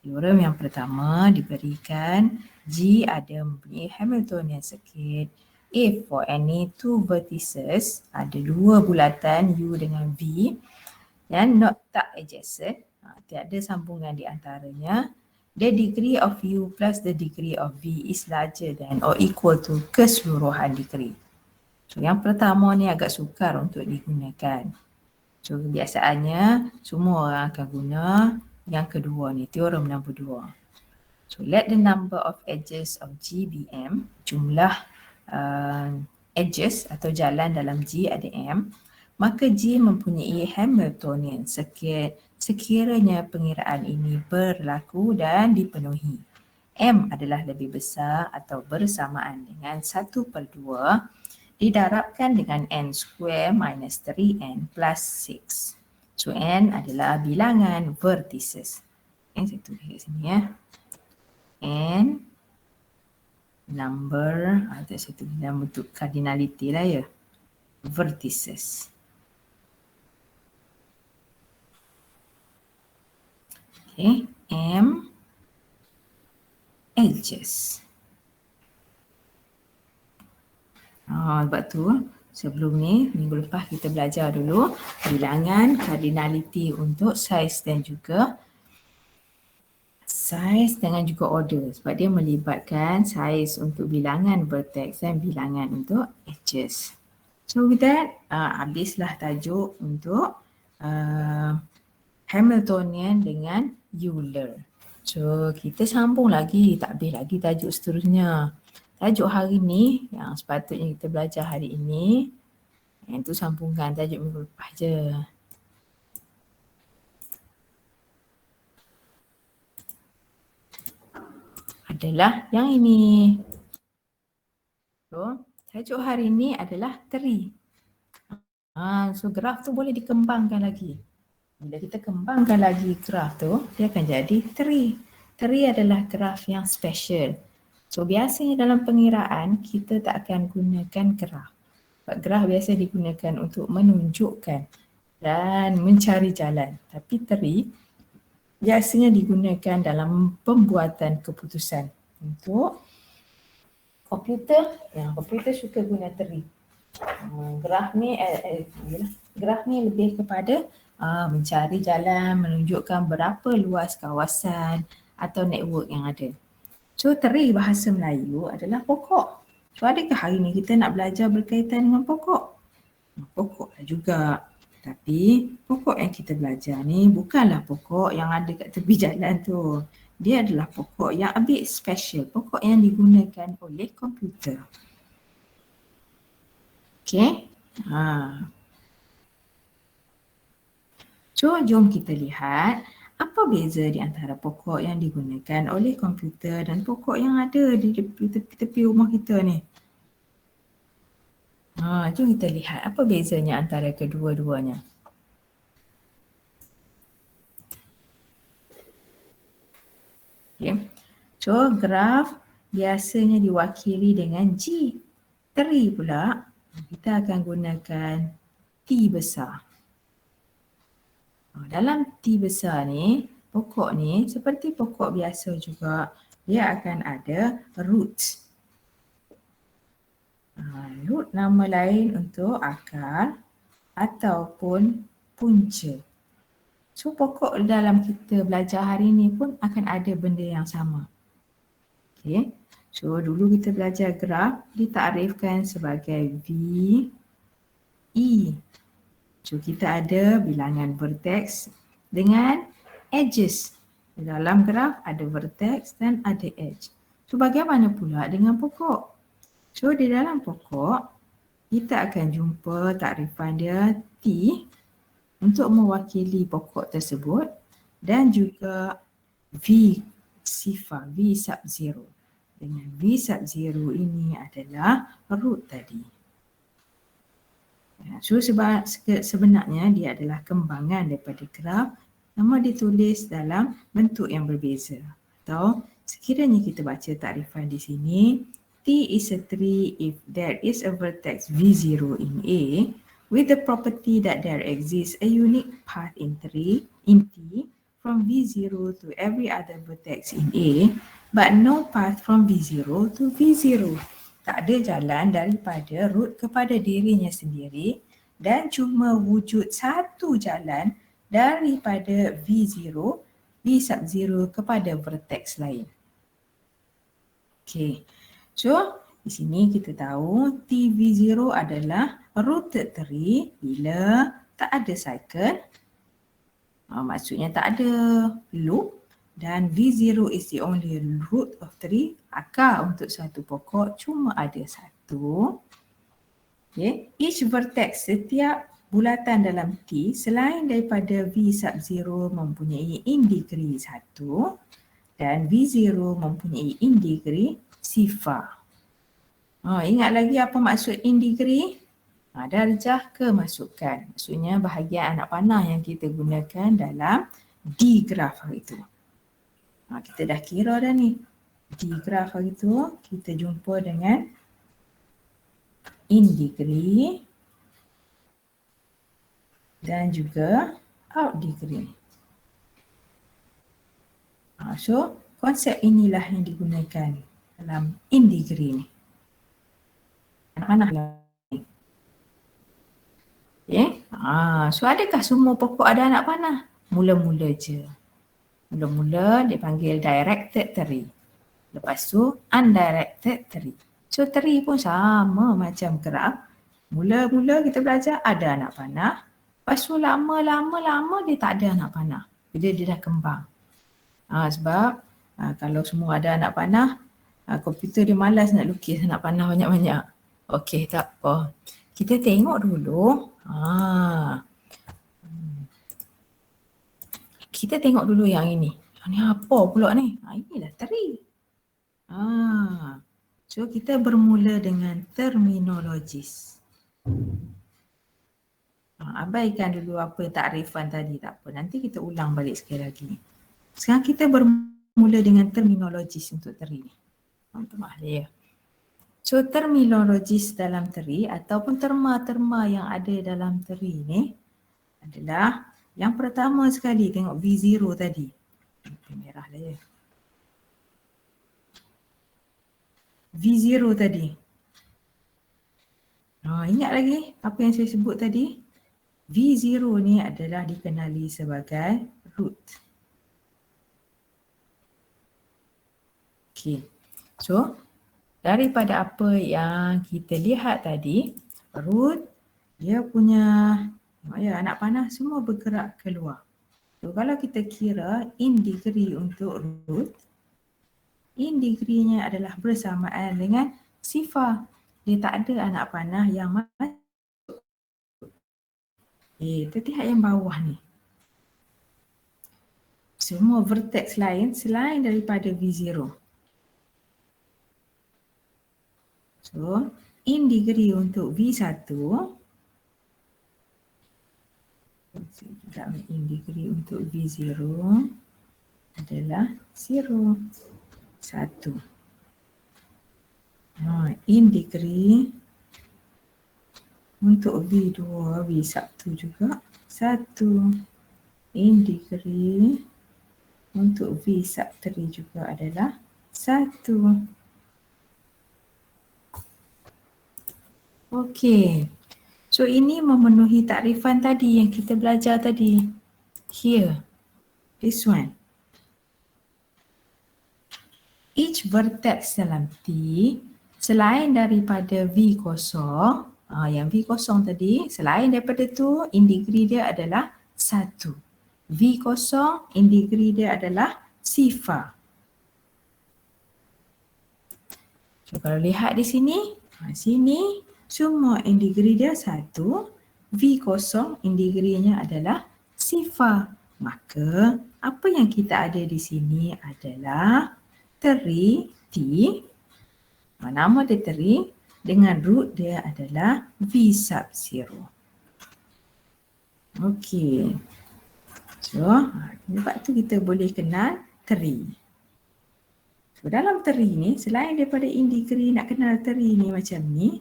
Teorem yang pertama diberikan G ada mempunyai Hamiltonian circuit if for any two vertices, ada dua bulatan U dengan V dan not tak adjacent, tiada sambungan di antaranya, the degree of U plus the degree of V is larger than or equal to keseluruhan degree. So yang pertama ni agak sukar untuk digunakan. So biasaannya semua orang akan guna yang kedua ni, teorem nombor 2. So let the number of edges of G be M, jumlah edges atau jalan dalam G ada M, maka G mempunyai Hamiltonian circuit sekiranya pengiraan ini berlaku dan dipenuhi. M adalah lebih besar atau bersamaan dengan 1/2 didarabkan dengan n square minus 3n plus 6. So n adalah bilangan vertices. Saya tulis kat sini ya. N number, saya tulis dalam bentuk cardinality lah ya. Vertices. Okay, M edges. Sebab tu sebelum ni, minggu lepas kita belajar dulu bilangan cardinality untuk size dan juga order, sebab dia melibatkan size untuk bilangan vertex dan bilangan untuk edges. So with that, habislah tajuk untuk Hamiltonian dengan Euler. So kita sambung lagi, tak habis lagi tajuk seterusnya. Tajuk hari ni yang sepatutnya kita belajar hari ini, yang tu sambungkan tajuk minggu lepas je. Adalah yang ini. So, tajuk hari ini adalah tree. So graf tu boleh dikembangkan lagi. Bila kita kembangkan lagi graf tu, dia akan jadi tree. Tree adalah graf yang special. So biasanya dalam pengiraan kita tak akan gunakan graf. Sebab graf biasa digunakan untuk menunjukkan dan mencari jalan. Tapi tree biasanya digunakan dalam pembuatan keputusan. Untuk komputer, komputer suka guna tree. Graf ni lebih kepada mencari jalan, menunjukkan berapa luas kawasan atau network yang ada. So tree bahasa Melayu adalah pokok. So adakah hari ni kita nak belajar berkaitan dengan pokok? Pokok lah juga. Tapi pokok yang kita belajar ni bukanlah pokok yang ada kat tepi jalan tu. Dia adalah pokok yang a bit special. Pokok yang digunakan oleh komputer. Okay. So jom kita lihat apa beza di antara pokok yang digunakan oleh komputer dan pokok yang ada di tepi rumah kita ni. Jom kita lihat apa bezanya antara kedua-duanya. Okay. So graf biasanya diwakili dengan G. Tree pula kita akan gunakan T besar. Dalam T besar ni, pokok ni seperti pokok biasa juga, dia akan ada roots. Root nama lain untuk akar ataupun punca. So pokok dalam kita belajar hari ni pun akan ada benda yang sama. Okay. So dulu kita belajar graf ditakrifkan sebagai V, E. So kita ada bilangan vertex dengan edges. Dalam graf ada vertex dan ada edge. So bagaimana pula dengan pokok? So di dalam pokok kita akan jumpa takrifan dia T untuk mewakili pokok tersebut dan juga V sifar, V sub 0. Dengan V sub 0 ini adalah root tadi. So sebenarnya dia adalah kembangan daripada graf, namun ditulis dalam bentuk yang berbeza. Atau sekiranya kita baca takrifan di sini, T is a tree if there is a vertex V0 in A with the property that there exists a unique path in T from V0 to every other vertex in A, but no path from V0 to V0. Tak ada jalan daripada root kepada dirinya sendiri dan cuma wujud satu jalan daripada V0, V0 kepada vertex lain. Okey. So, di sini kita tahu TV0 adalah rooted tree bila tak ada cycle. Maksudnya tak ada loop dan V0 is the only root of tree. Akar untuk satu pokok cuma ada satu. Okay. Each vertex, setiap bulatan dalam T selain daripada V0 mempunyai indegree 1 dan V0 mempunyai indegree sifar. Ingat lagi apa maksud indegree? Darjah kemasukan. Maksudnya bahagian anak panah yang kita gunakan dalam D graf hari itu. Kita dah kira dah ni. D graf hari itu kita jumpa dengan in degree dan juga out degree. So konsep inilah yang digunakan dalam in degree ni. Panah lah. Okay. So adakah semua pokok ada anak panah? Mula-mula je. Mula-mula dia panggil directed tree. Lepas tu undirected tree. So tree pun sama macam graf. Mula-mula kita belajar ada anak panah. Lepas tu lama-lama dia tak ada anak panah. Bila dia dah kembang. Sebab kalau semua ada anak panah, komputer dia malas nak lukis anak panah banyak-banyak. Okey, tak apa. Kita tengok dulu. Kita tengok dulu yang ini. Yang ni apa pula ni? Inilah tree. So kita bermula dengan terminologis. Abaikan dulu apa takrifan tadi, tak apa. Nanti kita ulang balik sekali lagi. Sekarang kita bermula dengan terminologis untuk tree ni. Untuk ahli ya. So terminologis dalam tree ataupun terma-terma yang ada dalam tree ni adalah yang pertama sekali, tengok V0 tadi. Merah lah ya. V0 tadi. Ingat lagi apa yang saya sebut tadi? V0 ni adalah dikenali sebagai root. Okay. So, daripada apa yang kita lihat tadi, root dia punya anak panah semua bergerak keluar. So, kalau kita kira in degree untuk root, in degree-nya adalah bersamaan dengan sifar. Dia tak ada anak panah yang masuk. Kita lihat yang bawah ni. Semua vertex lain selain daripada V0. So, in degree untuk V1, in degree untuk V0 adalah 0, 1. In degree untuk V2, V1 juga 1. In degree untuk V1 juga adalah 1. Okey. So ini memenuhi takrifan tadi yang kita belajar tadi. Here. This one. Each vertex dalam T selain daripada V kosong, yang V kosong tadi, selain daripada tu in degree dia adalah 1. V kosong in degree dia adalah sifar. So kalau lihat di sini, sini semua in degree dia 1, V kosong in degree-nya adalah sifar. Maka apa yang kita ada di sini adalah tree T, nama dia tree dengan root dia adalah V sub 0. Okey. So, sebab tu kita boleh kenal tree. So, dalam tree ni, selain daripada in degree nak kenal tree ni macam ni,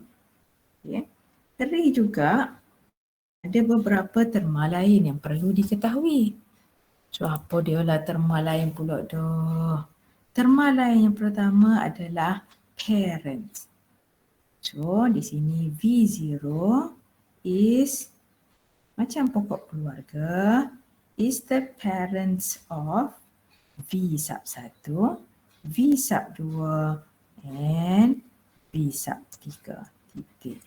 okay, tree juga ada beberapa terma lain yang perlu diketahui. So, apa dia lah terma lain pula dah? Terma lain yang pertama adalah parent. So, di sini V0 is macam pokok keluarga, is the parents of V sub 1, V sub 2 and V sub 3. Titik.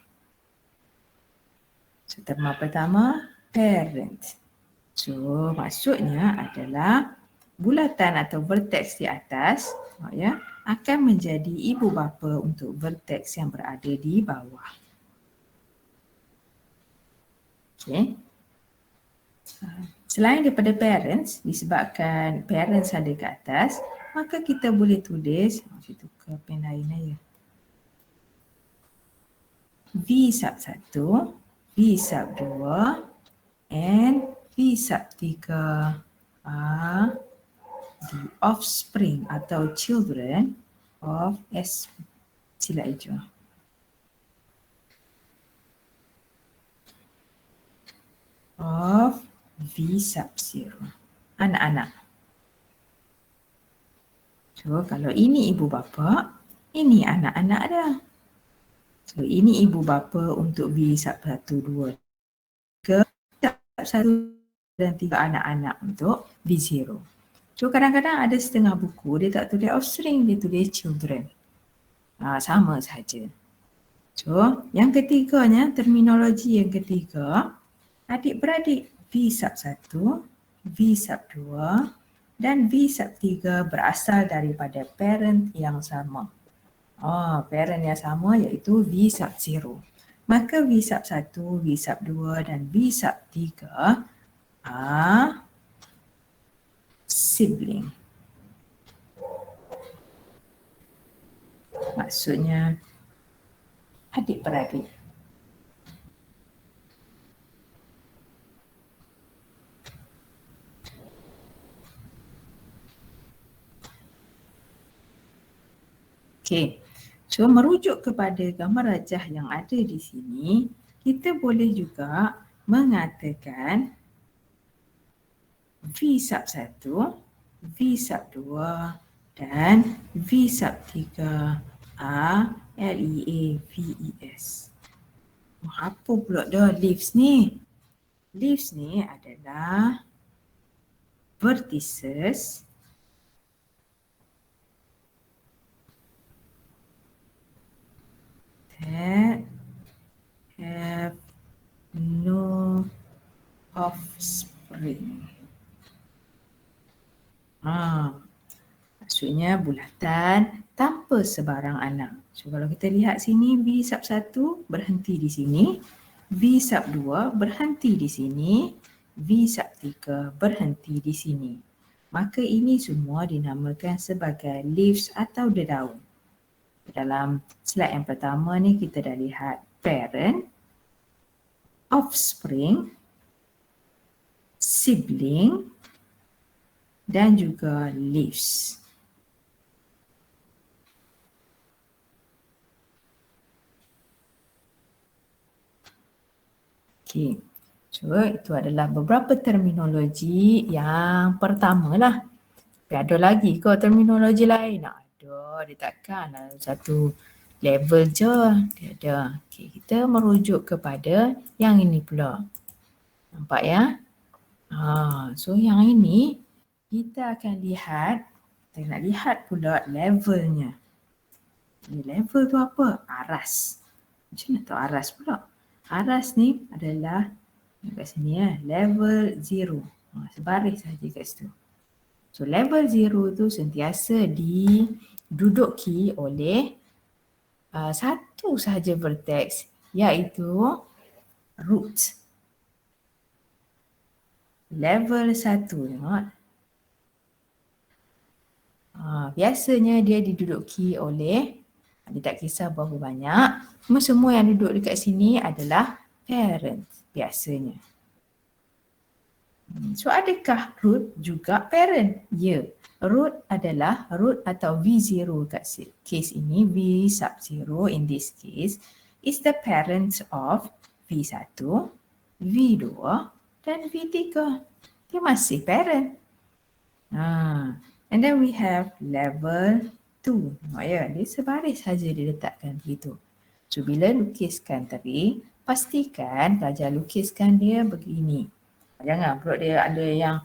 So, terma pertama, parent. So, maksudnya adalah bulatan atau vertex di atas ya, akan menjadi ibu bapa untuk vertex yang berada di bawah. Okay. Selain daripada parents, disebabkan parents ada ke atas, maka kita boleh tulis, saya tukar pen lain aja. V sub 1, V sub 2 and V sub 3 are the offspring atau children of S. Sila hijau. Of V sub 0. Anak-anak. So, kalau ini ibu bapa, ini anak-anak dia. So, ini ibu bapa untuk V sub 1, 2, 3, sub 1 dan 3 anak-anak untuk V0. So, kadang-kadang ada setengah buku, dia tak tulis offspring, dia tulis children. Sama saja. So, yang ketiganya, terminologi yang ketiga, adik-beradik V sub 1, V sub 2 dan V sub 3 berasal daripada parent yang sama. Parent yang sama iaitu V sub 0. Maka V sub 1, V sub 2 dan V sub 3 sibling. Maksudnya adik-beradik. Okey. So, merujuk kepada gambar rajah yang ada di sini, kita boleh juga mengatakan V sub 1, V sub 2 dan V sub 3 are LEAVES. Apa pula dah leaves ni? Leaves ni adalah vertices that have no offspring. Maksudnya bulatan tanpa sebarang anak. So, kalau kita lihat sini V sub 1 berhenti di sini, V sub 2 berhenti di sini, V sub 3 berhenti di sini. Maka ini semua dinamakan sebagai leaves atau dedaun. Dalam slide yang pertama ni kita dah lihat parent, offspring, sibling dan juga leaves. Okey. So, itu adalah beberapa terminologi yang pertama lah. Tapi ada lagi ke terminologi lain? Ada, dia takkan satu level je. Dia ada. Okey, kita merujuk kepada yang ini pula. Nampak ya? So yang ini kita akan lihat, kita nak lihat pula levelnya. Level tu apa? Aras. Macam mana tahu aras pula? Aras ni adalah kat sini ya, level 0. Sebaris saja kat situ. So level 0 tu sentiasa diduduki oleh satu sahaja vertex iaitu root. Level 1 tengok. Biasanya dia diduduki oleh, dia tak kisah berapa banyak, semua yang duduk dekat sini adalah parents biasanya. So adakah root juga parent? Ya. Root adalah root atau V0 kat case ini, V sub 0 in this case is the parent of V1, V2 dan V3. Dia masih parent. And then we have level 2. Ya, dia sebaris saja dia letakkan begitu. So bila lukiskan tadi, pastikan pelajar lukiskan dia begini. Jangan pula dia ada yang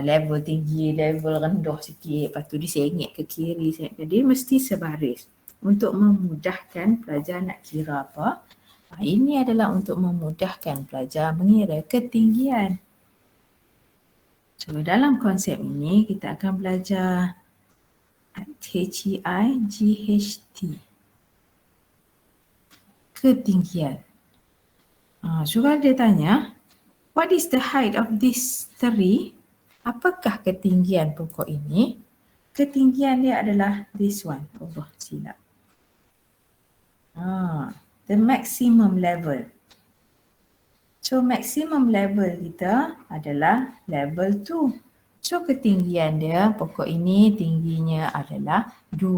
level tinggi, level rendah sikit, lepas tu disengit ke kiri, sengit ke dia mesti sebaris untuk memudahkan pelajar nak kira apa. Ini adalah untuk memudahkan pelajar mengira ketinggian. So dalam konsep ini kita akan belajar HEIGHT, ketinggian. So kalau dia tanya, what is the height of this tree? Apakah ketinggian pokok ini? Ketinggian dia adalah this one. Oh, silap. The maximum level. So maximum level kita adalah level 2. So ketinggian dia pokok ini tingginya adalah 2.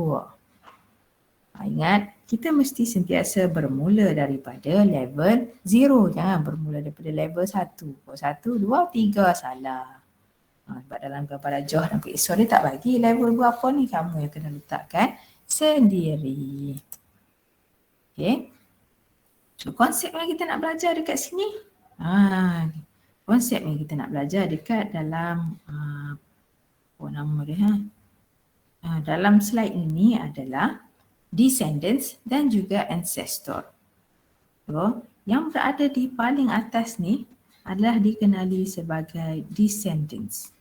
Ingat, kita mesti sentiasa bermula daripada level 0. Jangan bermula daripada level 1. Kalau 1, 2, 3 salah. Sebab dalam gambar rajah dan kuisor dia tak bagi level berapa ni, kamu yang kena letakkan sendiri. Okay. So konsep yang kita nak belajar dekat sini. Konsep yang kita nak belajar dekat dalam apa nama dia? Dalam slide ini adalah descendants dan juga ancestor. So, yang berada di paling atas ni adalah dikenali sebagai descendants.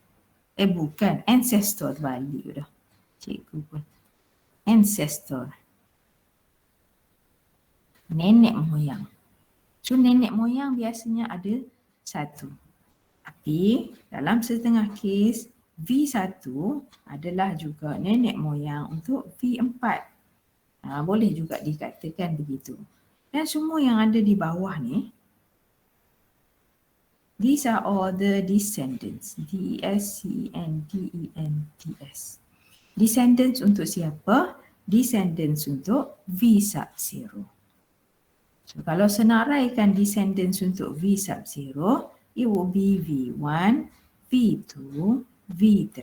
Bukan, ancestor balik dah. Cikgu pun. Ancestor. Nenek moyang. So nenek moyang biasanya ada 1. Tapi dalam setengah kes V1 adalah juga nenek moyang untuk V4. Boleh juga dikatakan begitu. Dan semua yang ada di bawah ni, these are all the descendants. D-E-S-C-E-N-D-E-N-T-S. Descendants untuk siapa? Descendants untuk V sub 0. So kalau senaraikan descendants untuk V sub 0, it will be V1, V2, V3,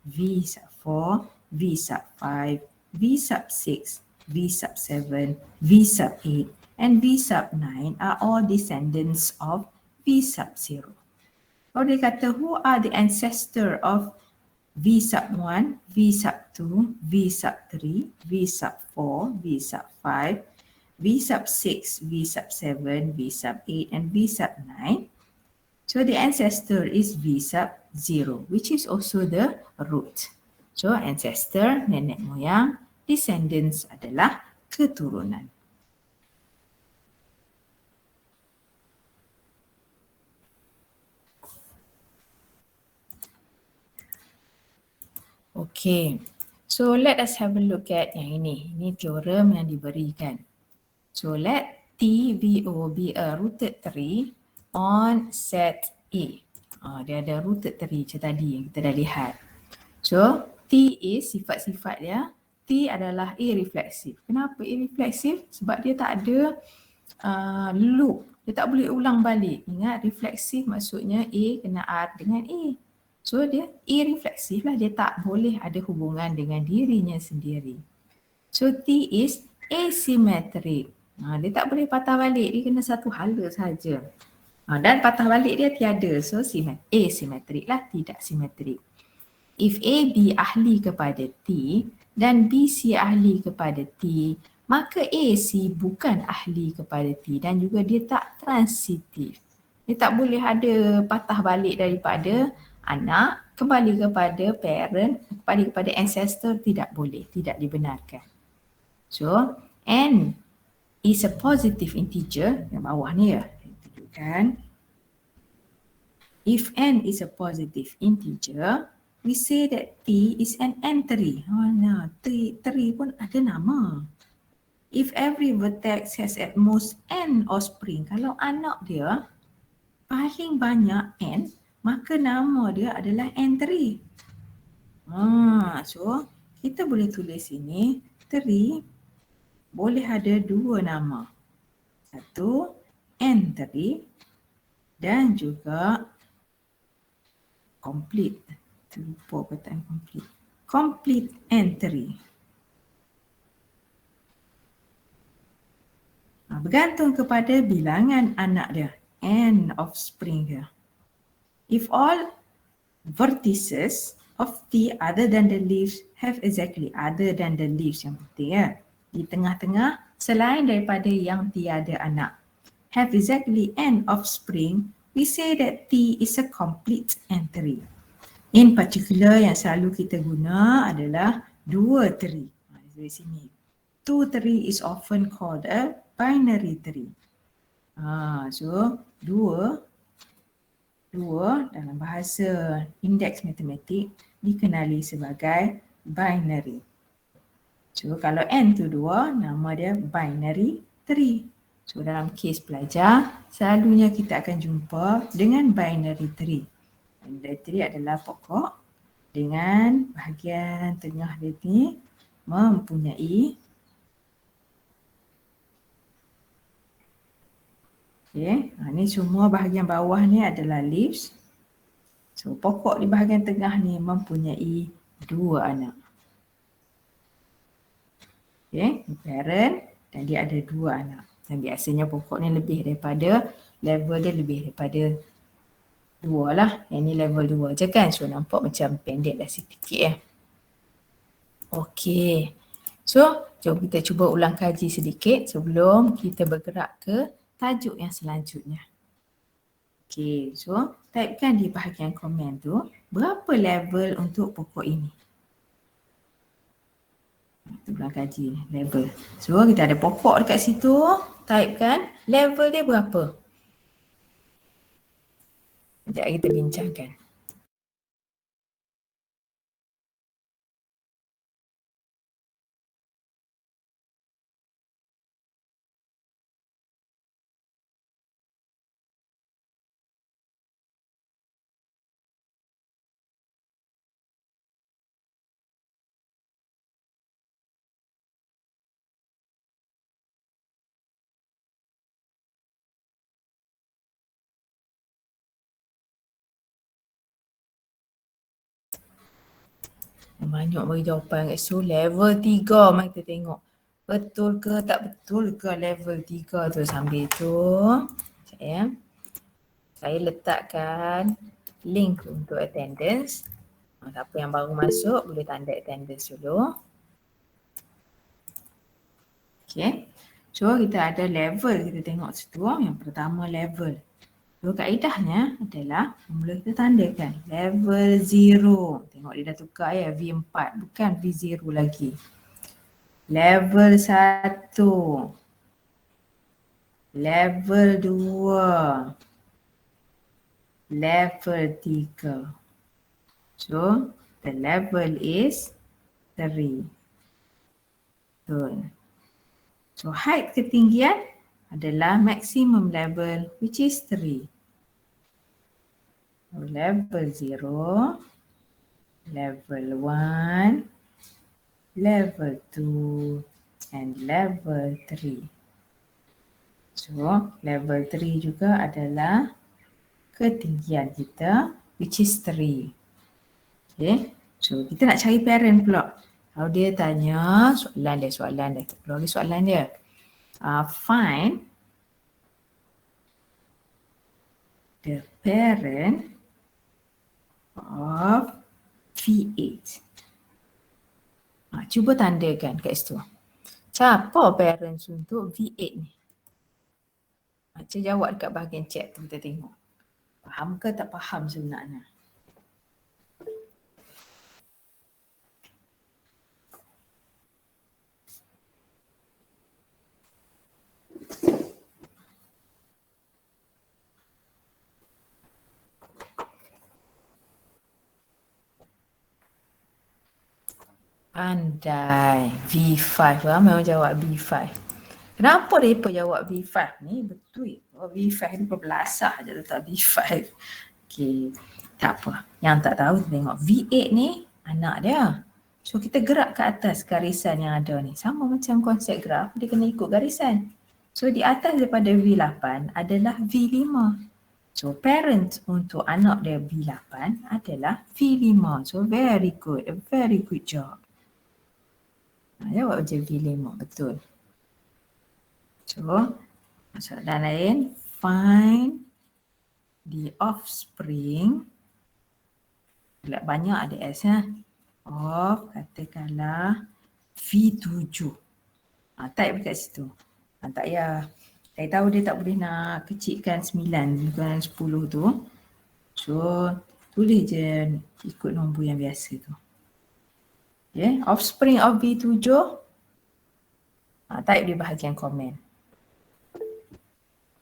V sub 4, V sub 5, V sub 6, V sub 7, V sub 8, and V sub 9 are all descendants of V sub 0. Kalau dia kata who are the ancestor of V sub 1, V sub 2, V sub 3, V sub 4, V sub 5, V sub 6, V sub 7, V sub 8, and V sub 9. So the ancestor is V sub 0, which is also the root. So ancestor, nenek moyang, descendants adalah keturunan. Okay, so let us have a look at yang ini. Ini teorem yang diberikan. So let TVO be a rooted tree on set A. Dia ada rooted tree macam tadi yang kita dah lihat. So T is sifat-sifat dia. T adalah A refleksif. Kenapa A refleksif? Sebab dia tak ada loop. Dia tak boleh ulang balik. Ingat refleksif maksudnya A kena R dengan A. So dia A refleksif lah. Dia tak boleh ada hubungan dengan dirinya sendiri. So T is asymmetric. Dia tak boleh patah balik. Dia kena satu hala saja. Dan patah balik dia tiada. So asymmetric lah. Tidak simetrik. If AB ahli kepada T dan BC ahli kepada T, maka AC bukan ahli kepada T dan juga dia tak transitif. Dia tak boleh ada patah balik daripada anak kembali kepada parent, kembali kepada ancestor, tidak boleh, tidak dibenarkan. So, N is a positive integer, yang bawah ni ya, saya tunjukkan. If N is a positive integer, we say that T is an entry. Tree pun ada nama. If every vertex has at most N offspring, kalau anak dia paling banyak N, maka nama dia adalah N3. So kita boleh tulis sini 3 boleh ada 2 nama. Satu N3 dan juga complete. Terlupa perkataan complete. Complete N3. Bergantung kepada bilangan anak dia, N offspring dia. If all vertices of T other than the leaves have exactly other than the leaves, yang penting ya. Di tengah-tengah selain daripada yang tiada anak, have exactly N offspring, we say that T is a complete N3. In particular yang selalu kita guna adalah 2 tree. Dari sini. 2 tree is often called a binary tree. So 2 dalam bahasa indeks matematik dikenali sebagai binary. So kalau N tu 2, nama dia binary tree. So dalam kes pelajar, selalunya kita akan jumpa dengan binary tree. Binary tree adalah pokok dengan bahagian tengah dia ni mempunyai ni semua bahagian bawah ni adalah leaves. So pokok di bahagian tengah ni mempunyai 2 anak. Parent dan dia ada 2 anak. Dan biasanya pokok ni lebih daripada, level dia lebih daripada 2 lah. Yang ni level 2 je kan. So nampak macam pendek dah sikit Okey. So jom kita cuba ulang kaji sedikit sebelum kita bergerak ke tajuk yang selanjutnya. Okey, so typekan di bahagian komen tu berapa level untuk pokok ini. Kita ulang kaji level. So kita ada pokok dekat situ, typekan level dia berapa. Sekejap kita bincangkan. Banyak bagi jawapan kat situ. Level 3. Mari kita tengok. Betul ke tak betul ke level 3 tu sambil tu. Sekejap Saya letakkan link untuk attendance. Siapa yang baru masuk boleh tanda attendance dulu. Okay. So kita ada level, kita tengok situ. Yang pertama level. So kaedahnya adalah mula kita tandakan level 0. Tengok dia dah tukar ya, V4 bukan V0 lagi. Level 1. Level 2. Level 3. So the level is 3. Betul. So height ketinggian adalah maximum level which is 3. So, level 0, level 1, level 2 and level 3. So level 3 juga adalah ketinggian kita which is 3. Okay. So kita nak cari parent pula. Kalau dia tanya soalan dia. Keluar soalan dia. Find the parent of V8. Cuba tandakan kat situ. Siapa parents untuk V8 ni? Macam jawab dekat bahagian chat tu, kita tengok. Faham ke tak faham sebenarnya? Pandai. V5 lah, memang jawab V5. Kenapa mereka jawab V5 ni? Betul. V5 ni berbelasah je letak V5. Okey, tak apa. Yang tak tahu tengok V8 ni anak dia. So kita gerak ke atas garisan yang ada ni. Sama macam konsep graf, dia kena ikut garisan. So di atas daripada V8 adalah V5. So parent untuk anak dia V8 adalah V5. So very good, a very good job. Jawab je V5, betul. So soalan lain, find the offspring. Banyak ada S of katakanlah V7. Type dekat situ. Tak payah. Saya tahu dia tak boleh nak kecilkan 9 bukan 10 tu. So tulis je ikut nombor yang biasa tu. Okay. Offspring of V7. Type di bahagian komen.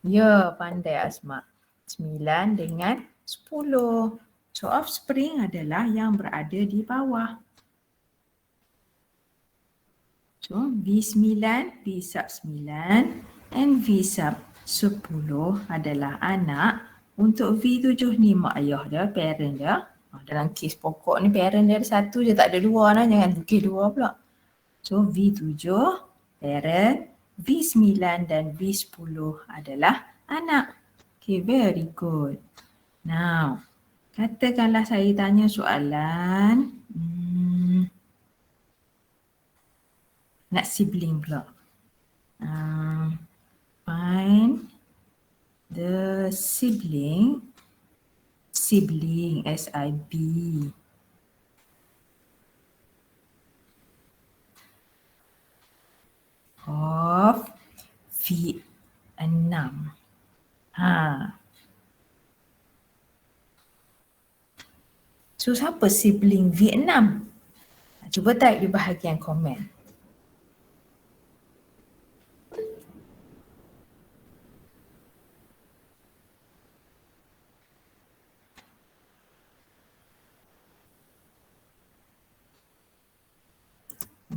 Ya, pandai Asma. 9 dengan 10. So offspring adalah yang berada di bawah. So V9, V sub 9 and V sub 10 adalah anak. Untuk V7 ni mak ayah dia, parent dia. Dalam kes pokok ni parent dia ada satu je, tak ada dua lah. Jangan tukis dua pula. So V7, parent, V9 dan V10 adalah anak. Okay, very good. Now, katakanlah saya tanya soalan, nak sibling pula. Find the sibling, SIB. Of V6. So siapa sibling V6? Cuba type di bahagian komen.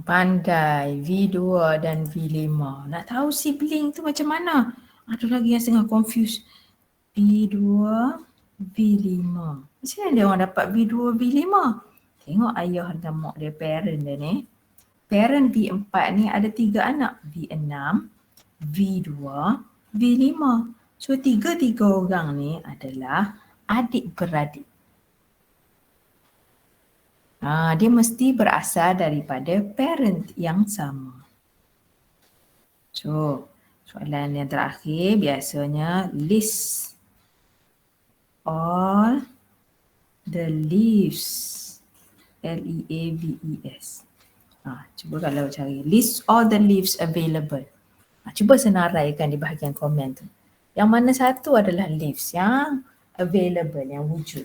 Pandai V2 dan V5. Nak tahu sibling tu macam mana? Ada lagi yang tengah confused. V2, V5. Macam mana dia orang dapat V2, V5? Tengok ayah dan mak dia, parent dia ni. Parent V4 ni ada 3 anak. V6, V2, V5. So 3 orang ni adalah adik-beradik. Dia mesti berasal daripada parent yang sama. So, soalan yang terakhir biasanya list all the leaves. L-E-A-V-E-S. Cuba kalau cari list all the leaves available. Cuba senaraikan di bahagian komen tu. Yang mana satu adalah leaves yang available, yang wujud.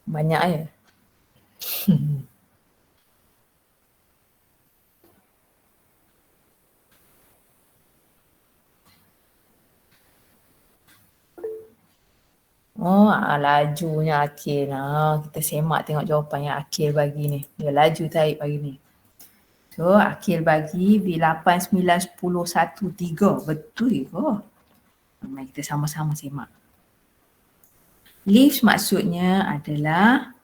Banyak ya? Lajunya Akil. Kita semak tengok jawapan yang Akil bagi ni. Dia laju type bagi ni. So Akil bagi V8, 9, 10, 1, 3. Betul ke? Mari kita sama-sama semak. Leaves maksudnya adalah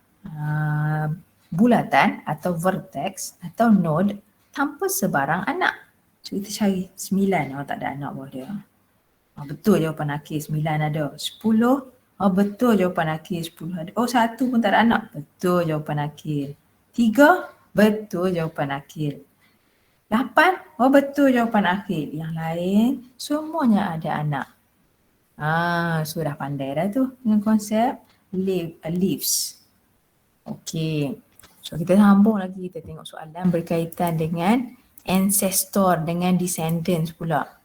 bulatan atau vertex atau node tanpa sebarang anak. So kita cari 9. Tak ada anak bawah dia. Betul jawapan Akil, 9 ada. 10. Betul jawapan Akil, 10 ada. 1 pun tak ada anak. Betul jawapan Akil. 3. Betul jawapan Akil. 8. Betul jawapan Akil. Yang lain semuanya ada anak. Sudah pandai dah tu dengan konsep leaves. Okey. So kita sambung lagi, kita tengok soalan berkaitan dengan ancestor, dengan descendants pula.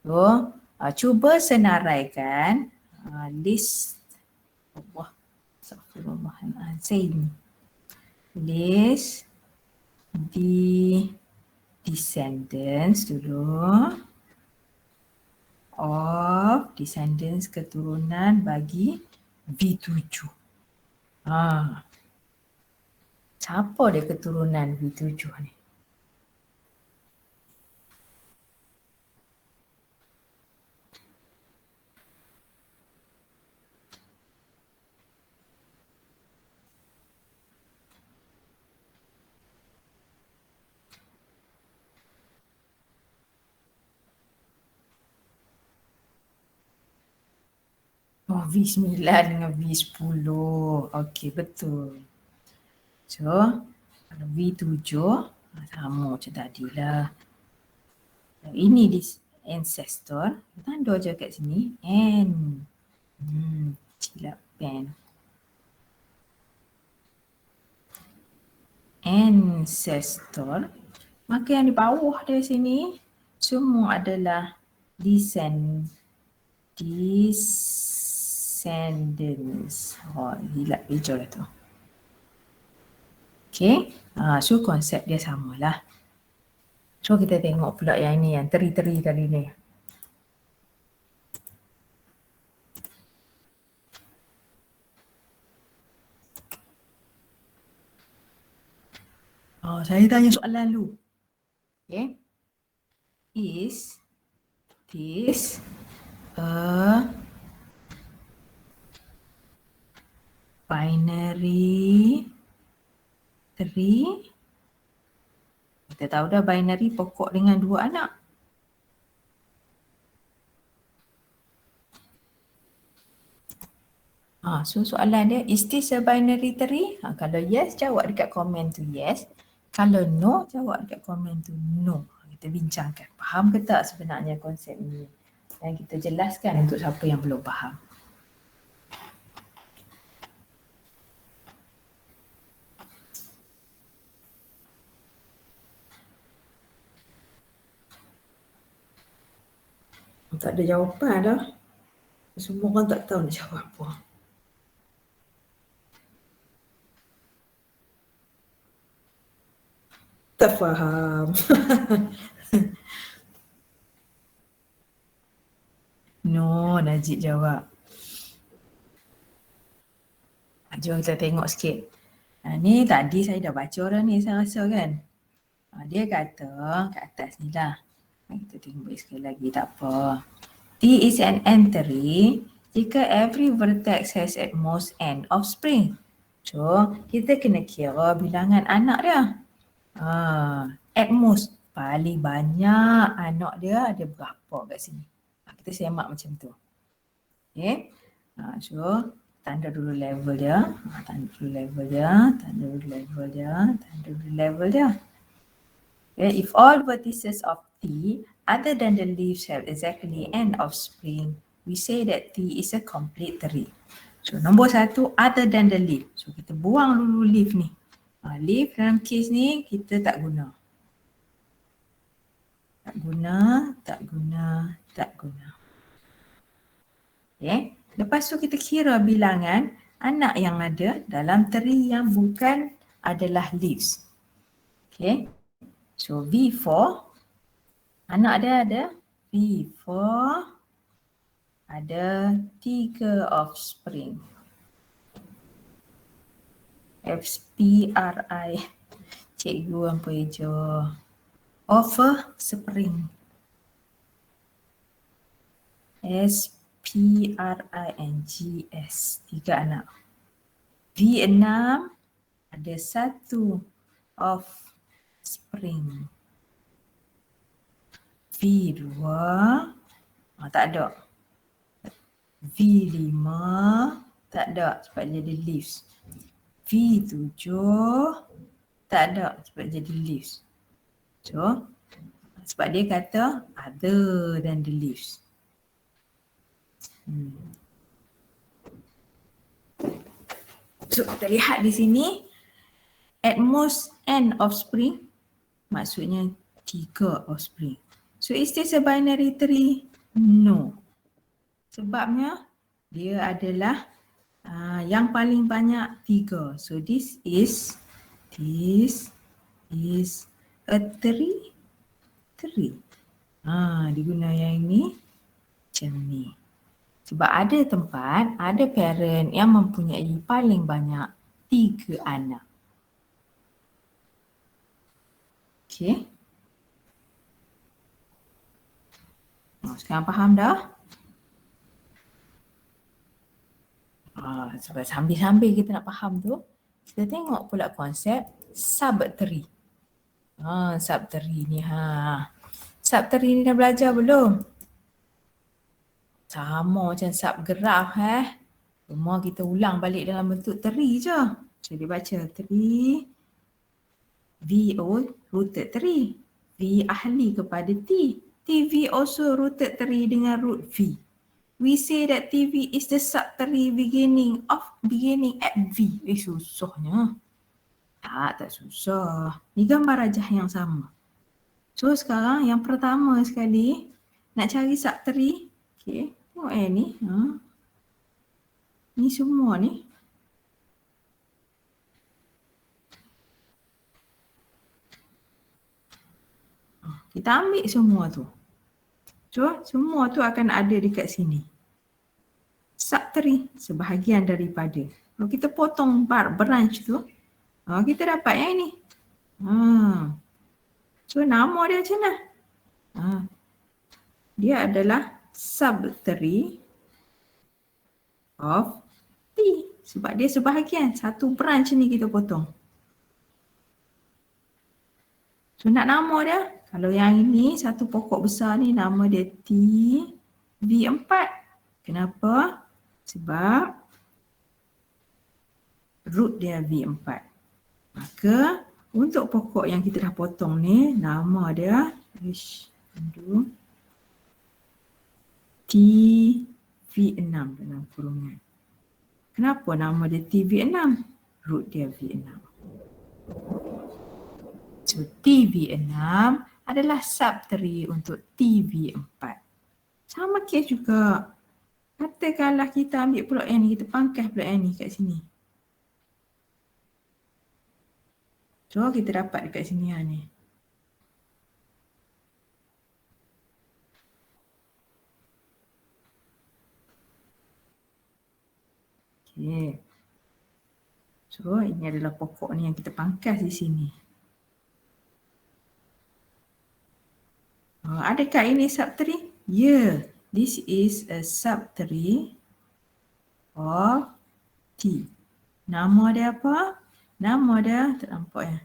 So, cuba senaraikan list list the descendants dulu of descendants keturunan bagi V7. Siapa dia keturunan V7 ni? Oh, V9 dengan V10. Okey, betul. So, kalau V7 sama macam tadi lah. Ini di ancestor. Tanda je kat sini. N. Silap pen. Ancestor. Maka yang di bawah dari sini semua adalah descendants. Oh, hilap hijau lah tu. Okay. So konsep dia samalah. So kita tengok pula yang ini, yang teri-teri tadi ni. Oh, saya tanya soalan dulu. Okay. Is this a binary tree? Kita tahu dah binary pokok dengan dua anak. So soalan dia, is this a binary tree? Kalau yes, jawab dekat komen tu yes. Kalau no, jawab dekat komen tu no. Kita bincangkan. Faham ke tak sebenarnya konsep ini? Dan kita jelaskan untuk siapa yang belum faham. Tak ada jawapan dah. Semua orang tak tahu nak jawab apa. Tak faham. No, Najib jawab. Jom kita tengok sikit. Ni tadi saya dah baca dah ni, saya rasa kan. Dia kata kat atas ni lah. Kita tengok sekali lagi, tak apa. T is an entry jika every vertex has at most n offspring. So, kita kena kira bilangan anak dia. At most, paling banyak anak dia ada berapa kat sini. Kita semak macam tu. Okay. So, tanda dulu level dia. Tanda dulu level dia. Tanda dulu level dia. Tanda dulu level dia. Okay. If all vertices of T other than the leaves have exactly n offspring, we say that T is a complete tree. So, nombor satu, other than the leaf. So, kita buang dulu leaf ni. Leaf dalam case ni kita tak guna. Tak guna. Okay. Lepas tu kita kira bilangan anak yang ada dalam tree yang bukan adalah leaves. Okay. So V4, anak dia ada V4 ada 3 offspring. FPRI. Cikgu apa hijau. Offspring. SPRINGS. 3 anak. V6 ada 1 offspring. V2 tak ada. V5 tak ada sebab jadi leaves. V7 tak ada sebab jadi leaves. So, sebab dia kata other than the leaves. So, kita lihat di sini at most n offspring maksudnya 3 offspring. So, is this a binary tree? No. Sebabnya dia adalah yang paling banyak 3. So this is a tree. Diguna yang ini macam ni. Sebab ada tempat, ada parent yang mempunyai paling banyak 3 anak. Okay. Sekarang faham dah? Sebab sambil-sambil kita nak faham tu, kita tengok pula konsep subtree. Subtree ni Subtree ni dah belajar belum? Sama macam subgraf Cuma kita ulang balik dalam bentuk teri je. So dia baca teri VO rooted 3. V ahli kepada T. TV also rooted 3 dengan root V. We say that TV is the subtree beginning at V. Susahnya. Tak susah. Ni gambar rajah yang sama. So sekarang yang pertama sekali nak cari subtree. Okay. Tengok ni. Ni semua ni. Kita ambil semua tu. So, semua tu akan ada dekat sini. Subtree, sebahagian daripada. Kalau kita potong branch tu, kita dapat yang ini. So, nama dia macam mana? Dia adalah subtree of T. Sebab dia sebahagian. Satu branch ni kita potong. So, nak nama dia? Kalau yang ini, satu pokok besar ni nama dia T V4. Kenapa? Sebab root dia V4. Maka untuk pokok yang kita dah potong ni, nama dia T V6 dalam kurungan. Kenapa nama dia T V6? Root dia V6. So TV6 adalah subtree untuk TV4. Sama kes juga. Katakanlah kita ambil plot N ni, kita pangkas plot N ni kat sini. So kita dapat dekat sini ni. Okay. So ini adalah pokok ni yang kita pangkas di sini. Adakah ini subtree? Yeah, this is a subtree of T. Nama dia apa? Nama dia, tak nampak ya?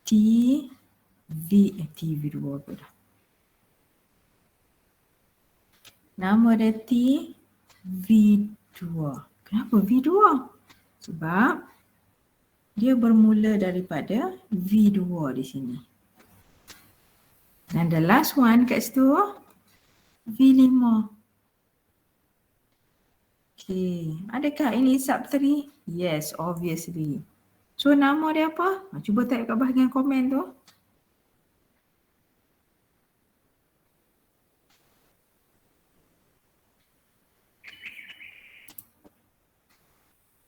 TV2 apa dah? Nama dia TV2. Kenapa V2? Sebab dia bermula daripada V2 di sini. Dan the last one kat situ, V5. Okay, adakah ini subtree? Yes, obviously. So nama dia apa? Cuba type kat bahagian komen tu.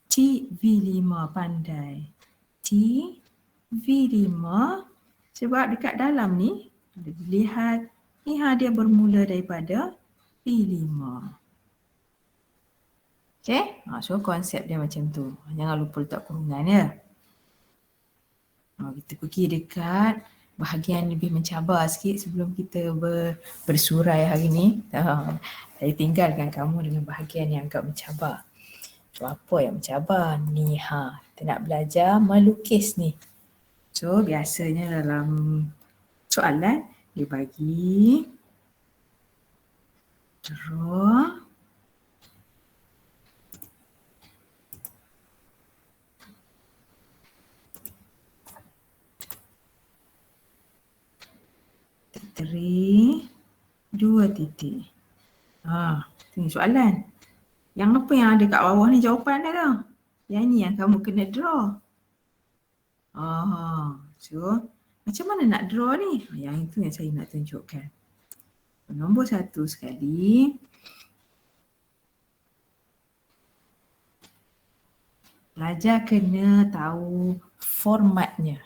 TV5 pandai. TV5 sebab dekat dalam ni boleh dilihat ni dia bermula daripada P5. Okay, so konsep dia macam tu. Jangan lupa letak kurungan ya. Kita pergi dekat bahagian lebih mencabar sikit sebelum kita bersurai hari ni. Saya tinggalkan kamu dengan bahagian yang agak mencabar. So apa yang mencabar? Ni kita nak belajar melukis ni. So biasanya dalam soalan dia bagi draw teri 2 titik. Ini soalan. Yang apa yang ada kat bawah ni jawapan dia tau. Yang ni yang kamu kena draw. So macam mana nak draw ni? Yang itu yang saya nak tunjukkan. Nombor 1 sekali. Pelajar kena tahu formatnya.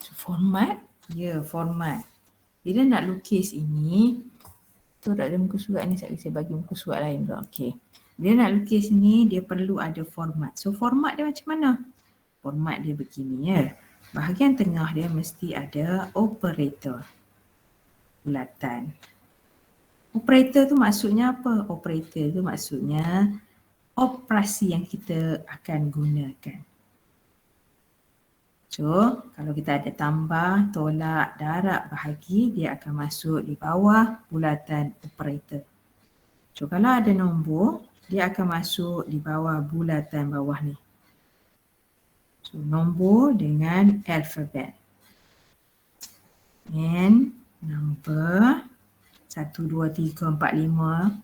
So, format? Ya, format. Bila nak lukis ini, tu tak ada muka surat ni, saya bagi muka surat lain pula. Okey. Bila nak lukis ni, dia perlu ada format. So, format dia macam mana? Format dia begini ya. Bahagian tengah dia mesti ada operator. Bulatan. Operator tu maksudnya apa? Operator tu maksudnya operasi yang kita akan gunakan. So, kalau kita ada tambah, tolak, darab, bahagi, dia akan masuk di bawah bulatan operator. So, kalau ada nombor, dia akan masuk di bawah bulatan bawah ni. So, nombor dengan alfabet. And number 1, 2, 3, 4, 5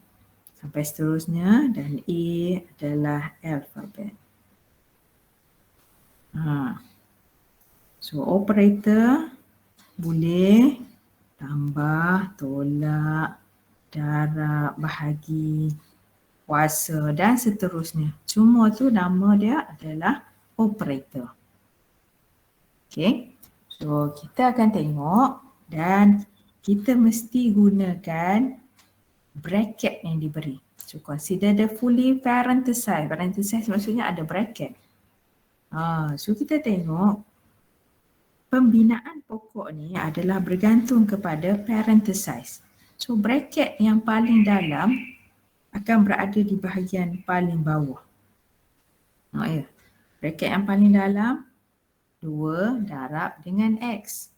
sampai seterusnya, dan A adalah alfabet. So, operator boleh tambah, tolak, darab, bahagi, kuasa dan seterusnya. Semua tu nama dia adalah operator. Okay. So, kita akan tengok dan kita mesti gunakan bracket yang diberi. So, consider the fully parenthesized. Parenthesized maksudnya ada bracket. So, kita tengok pembinaan pokok ni adalah bergantung kepada parenthesize. So, bracket yang paling dalam akan berada di bahagian paling bawah. Bracket yang paling dalam 2 darab dengan X.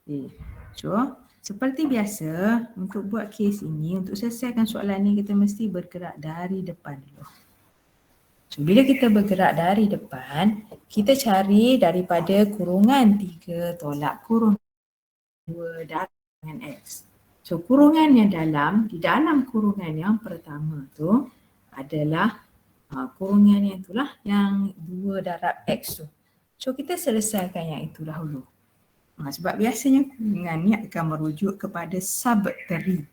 Okay. So, seperti biasa untuk buat kes ini, untuk selesaikan soalan ni kita mesti bergerak dari depan dulu. So, bila kita bergerak dari depan, kita cari daripada kurungan 3 tolak kurungan 2 darab dengan X. So, kurungan yang dalam, di dalam kurungan yang pertama tu adalah kurungan yang itulah yang 2 darab X tu. So, kita selesaikan yang itu dahulu. Sebab biasanya kurungan ni akan merujuk kepada subtree.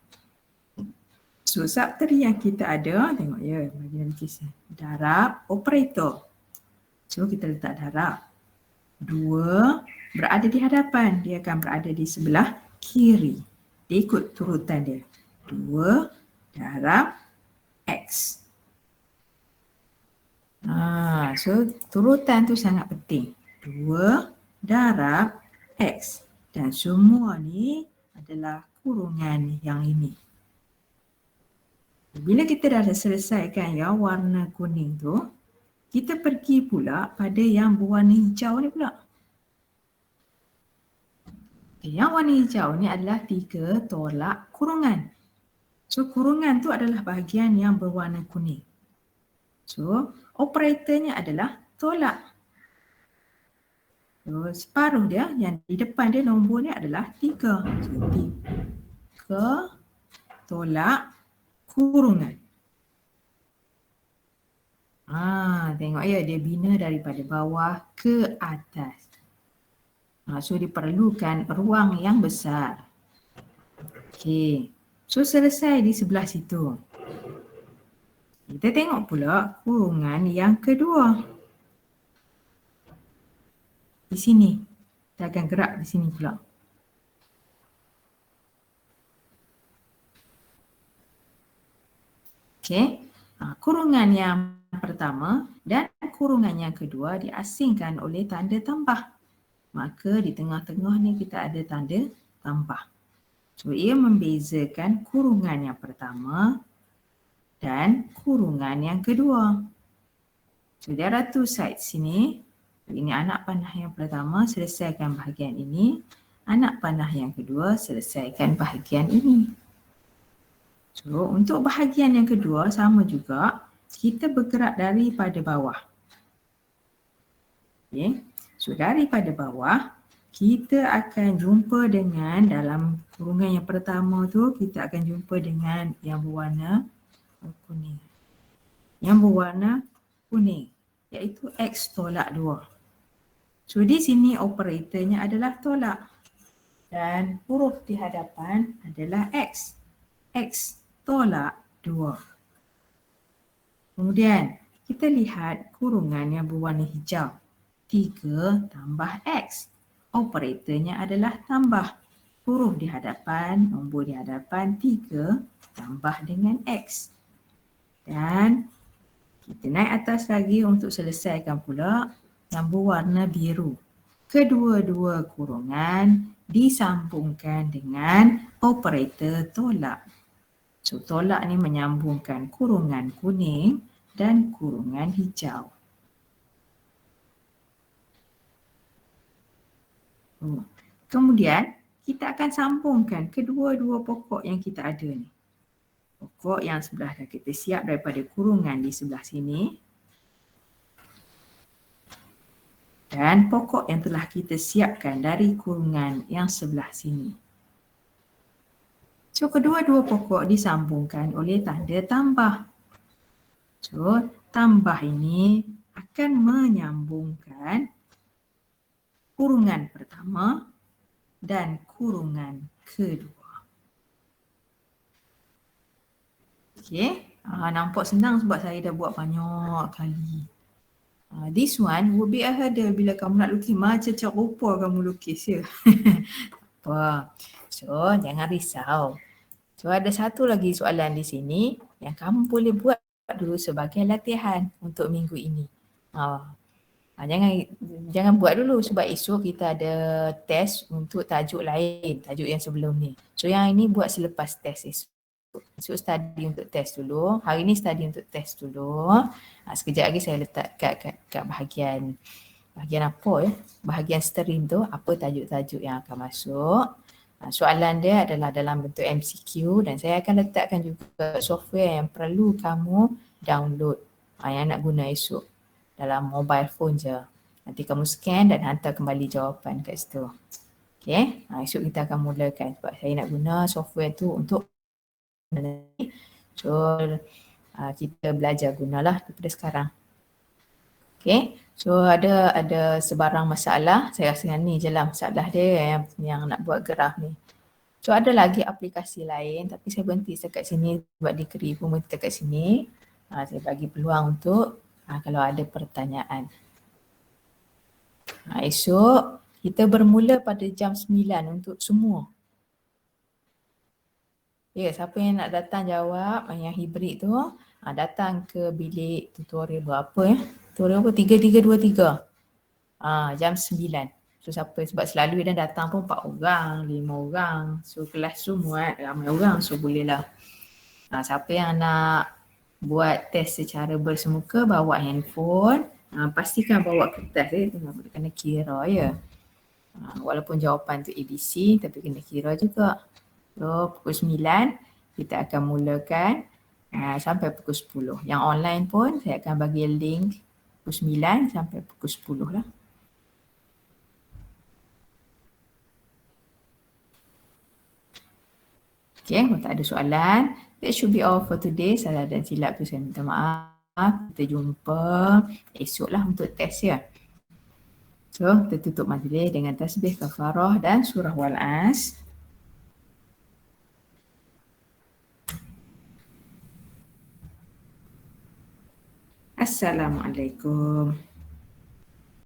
So, subtree yang kita ada, tengok ya, bagi dalam kisah. Darab operator. So, kita letak darab. 2 berada di hadapan, dia akan berada di sebelah kiri. Dia ikut turutan dia. 2 darab X. So, turutan tu sangat penting. 2 darab X. Dan semua ni adalah kurungan yang ini. Bila kita dah selesaikan yang warna kuning tu, kita pergi pula pada yang berwarna hijau ni pula. Yang warna hijau ni adalah 3 tolak kurungan. So, kurungan tu adalah bahagian yang berwarna kuning. So, operatornya adalah tolak. So, separuh dia yang di depan dia nombornya adalah 3. So, 3 tolak kurungan. Tengok ya, dia bina daripada bawah ke atas. So, diperlukan ruang yang besar. Okey. So, selesai di sebelah situ. Kita tengok pula kurungan yang kedua. Di sini. Kita akan gerak di sini pula. Okey. Kurungan yang pertama dan kurungan yang kedua diasingkan oleh tanda tambah. Maka di tengah-tengah ni kita ada tanda tambah. So, ia membezakan kurungan yang pertama dan kurungan yang kedua. So, there are 2 sides sini. Ini anak panah yang pertama, selesaikan bahagian ini. Anak panah yang kedua, selesaikan bahagian ini. So, untuk bahagian yang kedua sama juga, kita bergerak daripada bawah. Okay. So, daripada bawah, kita akan jumpa dengan dalam kurungan yang pertama tu, kita akan jumpa dengan yang berwarna kuning. Yang berwarna kuning, iaitu X tolak 2. So, di sini operatornya adalah tolak. Dan huruf di hadapan adalah X. X tolak 2. Kemudian, kita lihat kurungan yang berwarna hijau. 3 tambah X. Operatornya adalah tambah. Huruf di hadapan, nombor di hadapan 3 tambah dengan X. Dan kita naik atas lagi untuk selesaikan pula yang berwarna biru. Kedua-dua kurungan disambungkan dengan operator tolak. So, tolak ni menyambungkan kurungan kuning dan kurungan hijau. Kemudian kita akan sambungkan kedua-dua pokok yang kita ada ni. Pokok yang sebelah dah kita siap daripada kurungan di sebelah sini. Dan pokok yang telah kita siapkan dari kurungan yang sebelah sini. So, kedua-dua pokok disambungkan oleh tanda tambah. So, tambah ini akan menyambungkan kurungan pertama dan kurungan kedua. Okey, nampak senang sebab saya dah buat banyak kali. This one will be a hurdle bila kamu nak lukis macam rupa kamu lukis ya. Apa? So, jangan risau. So, ada satu lagi soalan di sini yang kamu boleh buat dulu sebagai latihan untuk minggu ini. Jangan buat dulu sebab esok kita ada test untuk tajuk lain, tajuk yang sebelum ni. So, yang ini buat selepas test esok. So, study untuk test dulu. Hari ni study untuk test dulu. Sekejap lagi saya letak kat bahagian apa ya? Bahagian stream tu, apa tajuk-tajuk yang akan masuk. Soalan dia adalah dalam bentuk MCQ dan saya akan letakkan juga software yang perlu kamu download yang nak guna esok dalam mobile phone je. Nanti kamu scan dan hantar kembali jawapan kat situ. Okay, esok kita akan mulakan sebab saya nak guna software tu untuk so kita belajar gunalah daripada sekarang. Okay, so ada sebarang masalah. Saya rasa ni je lah masalah dia yang nak buat graf ni. So ada lagi aplikasi lain tapi saya berhenti dekat sini sebab dikeri pun berhenti dekat sini. Saya bagi peluang untuk kalau ada pertanyaan. Esok kita bermula pada jam 9 untuk semua. Ya, siapa yang nak datang jawab yang hibrid tu, datang ke bilik tutorial berapa ya? Tutorial apa? 3323. Jam 9. So siapa, sebab selalu dia datang pun 4 orang, 5 orang. So kelas tu muat ramai orang, so bolehlah. Siapa yang nak buat test secara bersemuka, bawa handphone. Pastikan bawa kertas kena kira ya. Walaupun jawapan tu ABC tapi kena kira juga. So pukul 9 kita akan mulakan sampai pukul 10. Yang online pun saya akan bagi link pukul 9 sampai pukul 10 lah. Okay, kalau tak ada soalan, that should be all for today. Salah dan silap tu saya minta maaf. Kita jumpa esok lah untuk test ya. So, kita tutup majlis dengan tasbih kafarah dan surah Wal-As. Assalamualaikum.